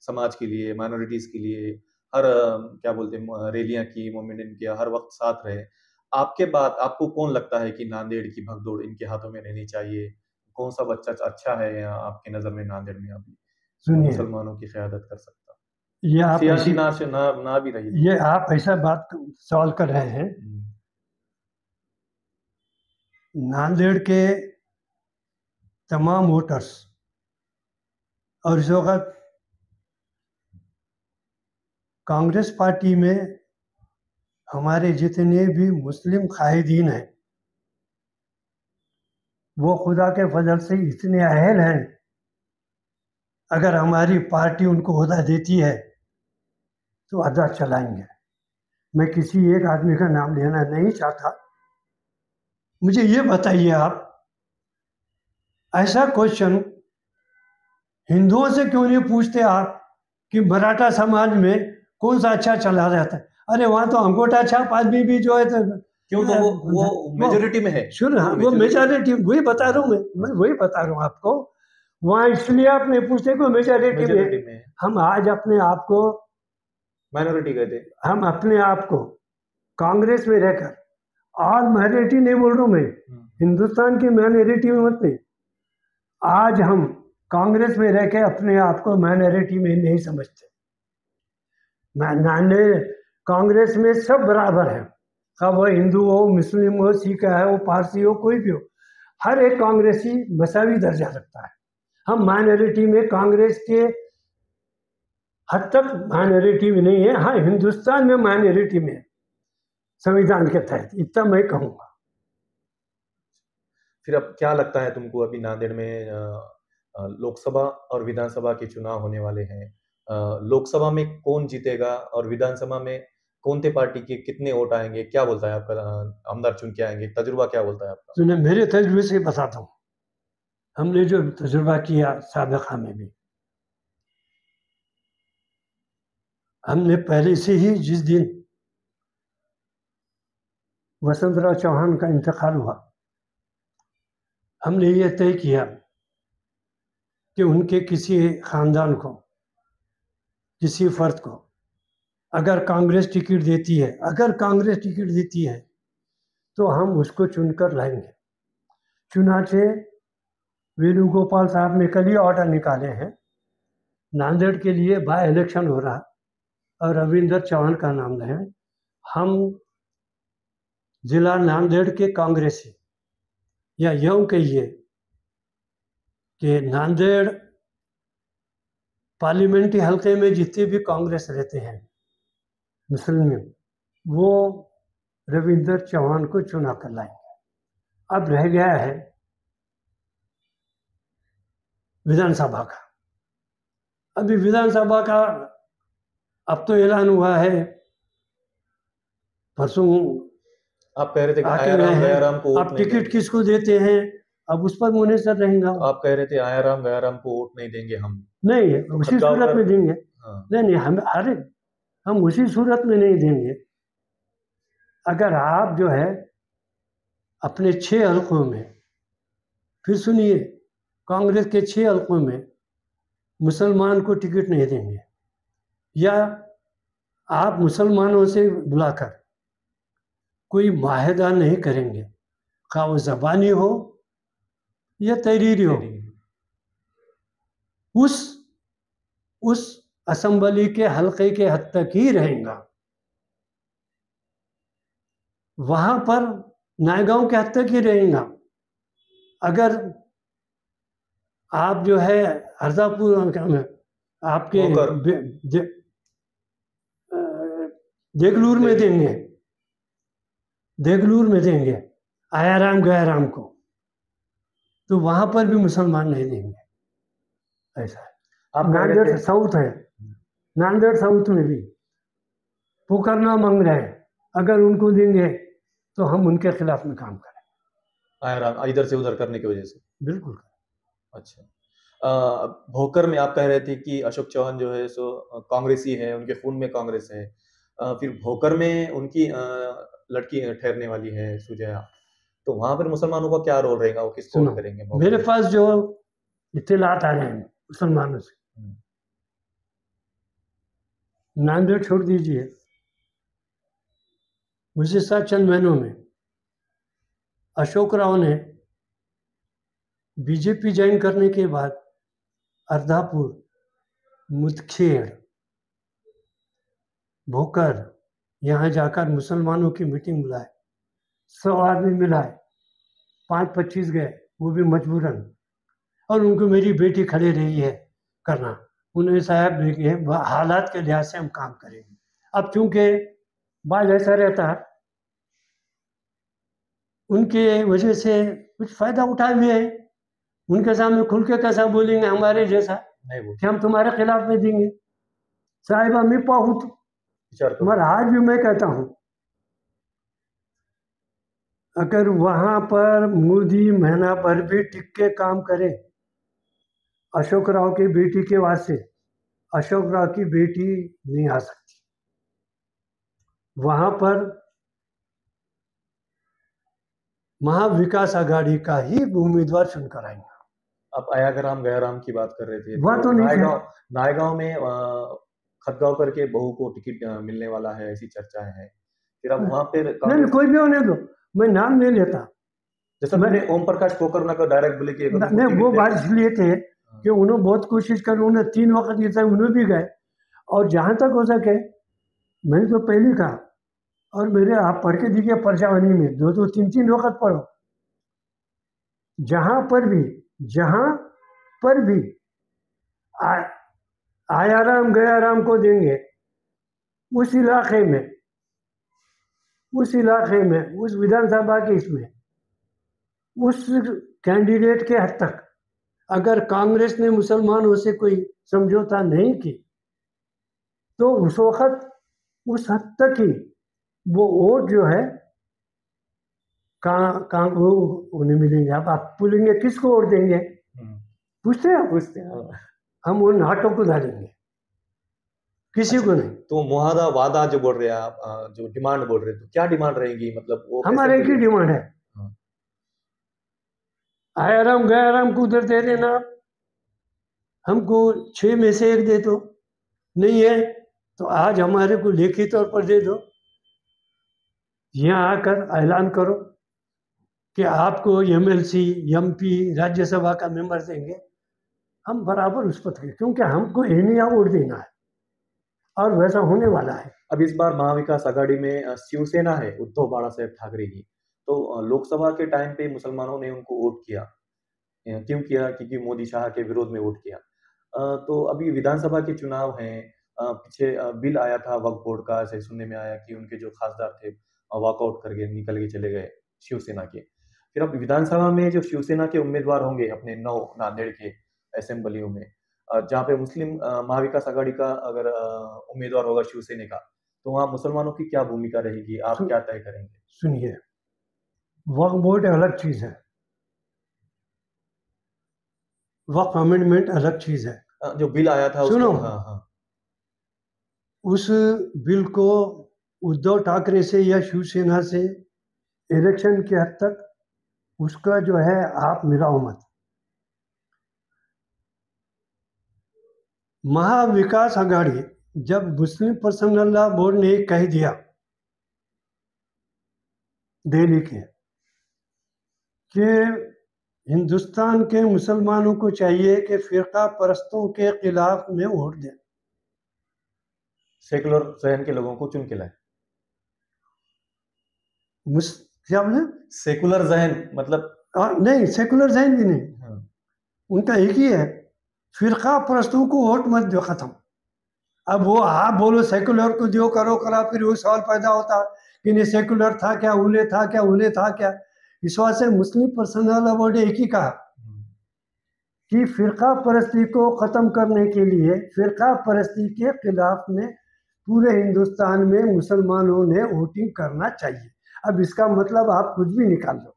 समाज के लिए, माइनॉरिटीज के लिए हर क्या बोलते हैं रैलियां की, मूवमेंट किया, हर वक्त साथ रहे। आपके बाद आपको कौन लगता है कि नांदेड़ की भगदौड़ इनके हाथों में रहनी चाहिए? कौन सा बच्चा अच्छा है यहाँ आपकी नजर में नांदेड़ में अभी जो सुनिए, मुसलमानों की क़यादत कर सकता? ये आप सियासी ऐसी ना भी रही। ये आप ऐसा बात सवाल कर रहे हैं। नांदेड़ के तमाम वोटर्स और इस वक्त कांग्रेस पार्टी में हमारे जितने भी मुस्लिम कायदीन हैं, वो खुदा के फजल से इतने अहल हैं, अगर हमारी पार्टी उनको ओहदा देती है तो अदा चलाएंगे। मैं किसी एक आदमी का नाम लेना नहीं चाहता। मुझे ये बताइए आप, ऐसा क्वेश्चन हिंदुओं से क्यों नहीं पूछते आप कि मराठा समाज में कौन सा अच्छा चला जाता है? अरे वहाँ तो अंगूठा छाप आदमी भी जो है तो क्यों? तो वो मेजोरिटी में है। सुन, हाँ, वो मेजॉरिटी, वही बता रहा हूँ मैं वही बता रहा हूँ आपको। वहाँ इसलिए आप नहीं पूछते कि मेजॉरिटी में। हम आज अपने आप को माइनॉरिटी कहते, हम अपने आप को कांग्रेस में रहकर, आज माइनॉरिटी नहीं बोल रहा हूँ मैं, हिंदुस्तान की माइनॉरिटी में मत नहीं, आज हम कांग्रेस में रह के अपने आप को माइनॉरिटी में नहीं समझते। नांदेड़ कांग्रेस में सब बराबर है, अब वो हिंदू हो, मुस्लिम हो, सिख है, वो पारसी हो, कोई भी हो, हर एक कांग्रेसी मसावी दर्जा रखता है। हम माइनॉरिटी में कांग्रेस के हद तक माइनॉरिटी में नहीं है। हाँ, हिंदुस्तान में माइनॉरिटी में संविधान के तहत, इतना मैं कहूँगा। फिर अब क्या लगता है तुमको, अभी नांदेड़ में लोकसभा और विधानसभा के चुनाव होने वाले हैं, लोकसभा में कौन जीतेगा और विधानसभा में कौन सी पार्टी के कितने वोट आएंगे? क्या बोलता है आपका आमदार चुन के आएंगे? तजुर्बा क्या बोलता है आपका? सुनिए, मेरे तजुर्बे से बताता हूँ। हमने जो तजुर्बा किया साबिक़ा में भी, हमने पहले से ही जिस दिन वसंतराव चौहान का इंतकाल हुआ, हमने ये तय किया कि उनके किसी खानदान को, किसी फर्द को अगर कांग्रेस टिकट देती है, तो हम उसको चुनकर लाएंगे। चुनाचे वेणुगोपाल साहब ने कल ही ऑर्डर निकाले हैं, नांदेड़ के लिए बाय इलेक्शन हो रहा और रविंदर चौहान का नाम है। हम जिला नांदेड़ के कांग्रेसी, या यूं कहिए कि नांदेड़ पार्लियामेंट्री हल्के में जितने भी कांग्रेस रहते हैं मुस्लिम, वो रविंदर चौहान को चुना कर लाएंगे। अब रह गया है विधानसभा का। अभी विधानसभा का अब तो ऐलान हुआ है, परसों आप कह रहे थे कि आयाराम गयाराम को अब टिकट किसको देते हैं, अब उस पर मुनेसर रहेगा। आप कह रहे थे आयाराम गयाराम को वोट नहीं देंगे हम। नहीं, उसी सूरत में देंगे। हाँ। नहीं, हम उसी सूरत में नहीं देंगे। अगर आप जो है अपने 6 हलकों में, फिर सुनिए, कांग्रेस के 6 हलकों में मुसलमान को टिकट नहीं देंगे, या आप मुसलमानों से बुलाकर कोई माहिदा नहीं करेंगे, खा वो ज़बानी हो या तहरीरी हो, उस असम्बली के हल्के के हद तक ही रहेगा। वहां पर नायगांव के हद तक ही रहेगा। अगर आप जो है हरदापुर आपके देगलूर में देंगे, देगलूर में देंगे आयाराम गयाराम को, तो वहां पर भी मुसलमान नहीं देंगे। ऐसा है। आप नांदेड़ साउथ है, नांदेड़ साउथ में भी पुकारना मांग रहे हैं, अगर उनको देंगे तो हम उनके खिलाफ में काम करें। आयाराम इधर से उधर करने की वजह से? बिल्कुल। अच्छा, भोकर में आप कह रहे थे कि अशोक चौहान जो है सो कांग्रेसी है, उनके खून में कांग्रेस है। फिर भोकर में उनकी लड़की ठहरने वाली है सुजया, तो वहां पर मुसलमानों का क्या रोल रहेगा, वो किसको वोट करेंगे? मेरे पास जो इत्तेलात आ रहे हैं मुसलमानों से, नांदेड़ छोड़ दीजिए, मुझे साथ चंद महीनों में अशोक राव ने बीजेपी ज्वाइन करने के बाद अर्धापुर, मुदखेड़, भोकर यहाँ जाकर मुसलमानों की मीटिंग बुलाए, 100 आदमी मिलाए, 5-25 गए, वो भी मजबूरन, और उनको मेरी बेटी खड़े रही है करना। उन्होंने साहब देखिए हालात के लिहाज से हम काम करेंगे। अब चूंकि बात ऐसा रहता है, उनके वजह से कुछ फायदा उठाए हुए हैं, उनके सामने खुल के कैसा बोलेंगे हमारे जैसा नहीं बोल कि हम तुम्हारे खिलाफ में देंगे। साहिबा मैं पाहूत मगर आज भी मैं कहता हूं, अगर वहां पर मोदी महीना भर भी टिक के काम करे, अशोक राव की बेटी के वास्ते अशोक राव की बेटी नहीं आ सकती। वहां पर महाविकास आघाड़ी का ही उम्मीदवार चुनकर आएंगे। आप आयाराम गयाराम की बात कर रहे थे, वह तो नहीं है। नायगांव में खतगांवकर के बहू को टिकट मिलने वाला है, ऐसी चर्चाएं हैं। फिर अब वहां पर नहीं, कोई भी होने दो, मैं नाम नहीं लेता। जैसा मैंने ओम प्रकाश पोखरना को डायरेक्ट बोले कि नहीं, वो बात इसलिए थे कि उन्होंने बहुत कोशिश कर, उन्होंने 3 वक्त जीता, उन्होंने भी गए, और जहां तक हो सके मैंने तो पहले कहा, और मेरे आप पढ़ के दिखे परचावनी में 2-2, 3-3 वक्त पढ़ो, जहां पर भी आयाराम गयाराम को देंगे, उस इलाके में उस विधानसभा के इसमें उस कैंडिडेट के हद तक अगर कांग्रेस ने मुसलमानों से कोई समझौता नहीं की, तो उस वक्त उस हद तक ही वो वोट जो है कहाँ वो उन्हें मिलेंगे। अब आप बोलेंगे किसको वोट देंगे, पूछते हैं, हम उन हाथों को डालेंगे, किसी को नहीं। तो मुहादा वादा जो बोल रहे हैं आप, जो डिमांड बोल रहे हैं, तो क्या डिमांड रहेगी? मतलब वो हमारे की डिमांड है, आयाराम गयाराम को उधर दे देना, हमको 6 में से 1 दे दो, नहीं है तो आज हमारे को लिखित तौर पर दे दो, यहाँ आकर ऐलान करो कि आपको एमएलसी, एमपी, राज्यसभा का मेंबर देंगे, हम बराबर उस पर, क्योंकि हमको एनिया वोट देना है और वैसा होने वाला है। अब इस बार महाविकास आघाड़ी में शिवसेना है उद्धव बाला साहेब ठाकरे की, तो लोकसभा के टाइम पे मुसलमानों ने उनको वोट किया। क्यों किया? क्योंकि मोदी शाह के विरोध में वोट किया। तो अभी विधानसभा के चुनाव हैं, पीछे बिल आया था वक्फ बोर्ड का, ऐसे सुनने में आया कि उनके जो खासदार थे वॉकआउट करके निकल के चले गए शिवसेना के। फिर अब विधानसभा में जो शिवसेना के उम्मीदवार होंगे अपने 9 नांदेड़ के असेंबलियों में, जहाँ पे मुस्लिम महाविकास आघाड़ी का अगर उम्मीदवार होगा शिवसेना का, तो वहाँ मुसलमानों की क्या भूमिका रहेगी, आप क्या तय करेंगे? सुनिए, वक्फ बोर्ड अलग चीज है, वक्फ अमेंडमेंट अलग चीज है। जो बिल आया था सुनो, हाँ। उस बिल को उद्धव ठाकरे से या शिवसेना से इलेक्शन के हद तक उसका जो है आप मिलाओ मत। महाविकास आघाड़ी जब मुस्लिम पर्सनल लॉ बोर्ड ने कह दिया दिल्ली के कि हिंदुस्तान के मुसलमानों को चाहिए कि फिरका परस्तों के खिलाफ में वोट दें। सेकुलर जहन के लोगों को चुन के लाए। क्या बोले? सेकुलर जहन मतलब नहीं, सेकुलर जहन भी नहीं। हाँ। उनका एक ही है, फिरका परस्तों को वोट मत दो, खत्म। अब वो आप बोलो सेकुलर को जो करो करा, फिर वो सवाल पैदा होता कि नहीं सेकुलर था क्या, उले था क्या, उले था क्या। इस वास्ते मुस्लिम पर्सनल अवार्ड एक ही कहा कि फिरका परस्ती को ख़त्म करने के लिए, फिरका परस्ती के खिलाफ में पूरे हिंदुस्तान में मुसलमानों ने वोटिंग करना चाहिए। अब इसका मतलब आप कुछ भी निकाल लो।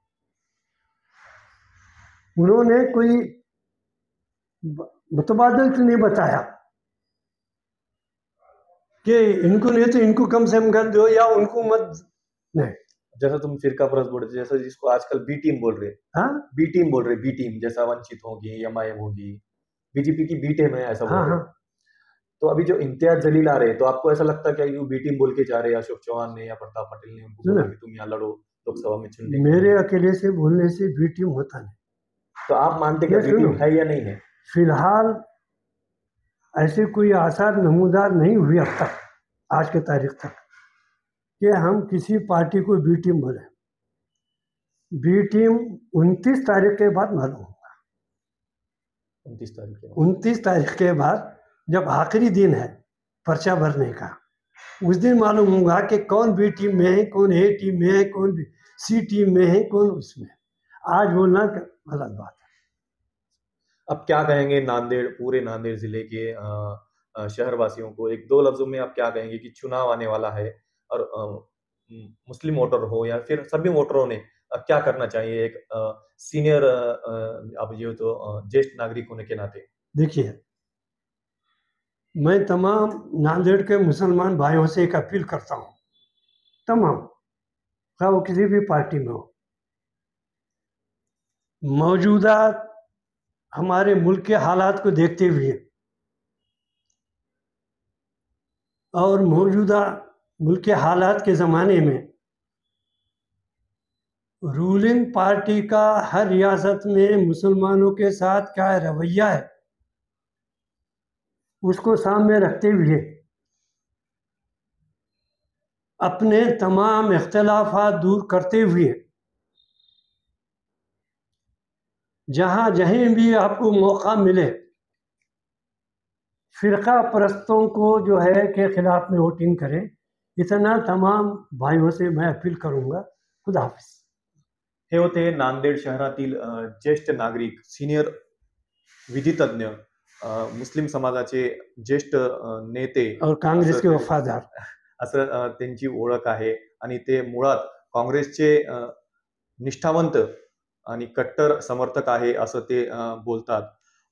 उन्होंने कोई मुतबादल नहीं बताया कि इनको नहीं तो इनको कम से कम कर दो या उनको मत, नहीं। जैसा तुम फिरका परस्त बोलते, जैसा जिसको आजकल बी टीम बोल रहे, हाँ, बी टीम बोल रहे, बी टीम जैसा वंचित होगी, एमआईएम होगी, बीजेपी की बी टीम है ऐसा बोल हाँ, रहे। हाँ। तो अभी जो इम्तियाज जलील आ रहे, तो आपको ऐसा लगता है क्या ये बी टीम बोल के जा रहे, अशोक चौहान ने या प्रताप पटेल ने उनको बोला कि तुम यहाँ लड़ो लोकसभा में चुन लेंगे? मेरे अकेले से बोलने से बी टीम होता नहीं। तो आप मानते क्या बी टीम है या नहीं है? फिलहाल ऐसे कोई आसार नमूदार नहीं हुई अब तक, आज के तारीख तक, कि हम किसी पार्टी को बी टीम बोले। बी टीम 29 तारीख के बाद मालूम होगा। 29 तारीख के बाद जब आखिरी दिन है पर्चा भरने का, उस दिन मालूम होगा कि कौन बी टीम में है, कौन ए टीम में है, कौन सी टीम में है, कौन उसमें। आज बोलना गलत बात है। अब क्या कहेंगे नांदेड़, पूरे नांदेड़ जिले के शहरवासियों को एक दो लफ्जों में आप क्या कहेंगे कि चुनाव आने वाला है और मुस्लिम वोटर हो या फिर सभी वोटरों ने क्या करना चाहिए एक सीनियर अब ये तो ज्येष्ठ नागरिक होने के नाते? देखिए, मैं तमाम नांदेड़ के मुसलमान भाइयों से एक अपील करता हूँ, तमाम, चाहे वो किसी भी पार्टी में हो, मौजूदा हमारे मुल्क के हालात को देखते हुए और मौजूदा मुल्क के हालात के ज़माने में रूलिंग पार्टी का हर रियासत में मुसलमानों के साथ क्या रवैया है, उसको सामने रखते हुए अपने तमाम इख्तलाफात दूर करते हुए जहाँ जहीं भी आपको मौका मिले फिरका परस्तों को जो है के खिलाफ में वोटिंग करें। इतना तमाम भाइयों से मैं अपील करूंगा। खुदा हाफिज। हे होते नांदेड शहरातील ज्येष्ठ नागरिक, सिनियर विधितज्ञ, मुस्लिम समाजाचे ज्येष्ठ नेते और काँग्रेस के वफादार असं त्यांची ओळख आहे आणि ते मुळात काँग्रेसचे निष्ठावंत आणि कट्टर समर्थक आहे असं ते बोलतात.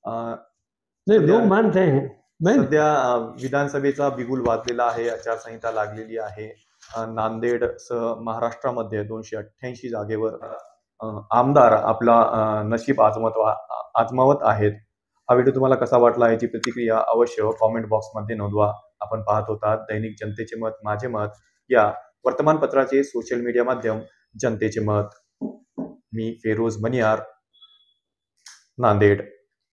नहीं, लोग मानते हैं। सध्या विधानसभेचा बिगुल वाजलेला आहे, आचारसंहिता लागलेली आहे. नांदेड सह महाराष्ट्रामध्ये 288 जागेवर आमदार आपला नशीब आजमावत आहेत. हा व्हिडिओ तुम्हाला कसा वाटला याची प्रतिक्रिया अवश्य कॉमेंट बॉक्समध्ये नोंदवा. आपण पाहत होतात दैनिक जनतेचे मत माझे मत या वर्तमानपत्राचे सोशल मीडिया माध्यम जनतेचे मत. मी फेरोज मनियार, नांदेड.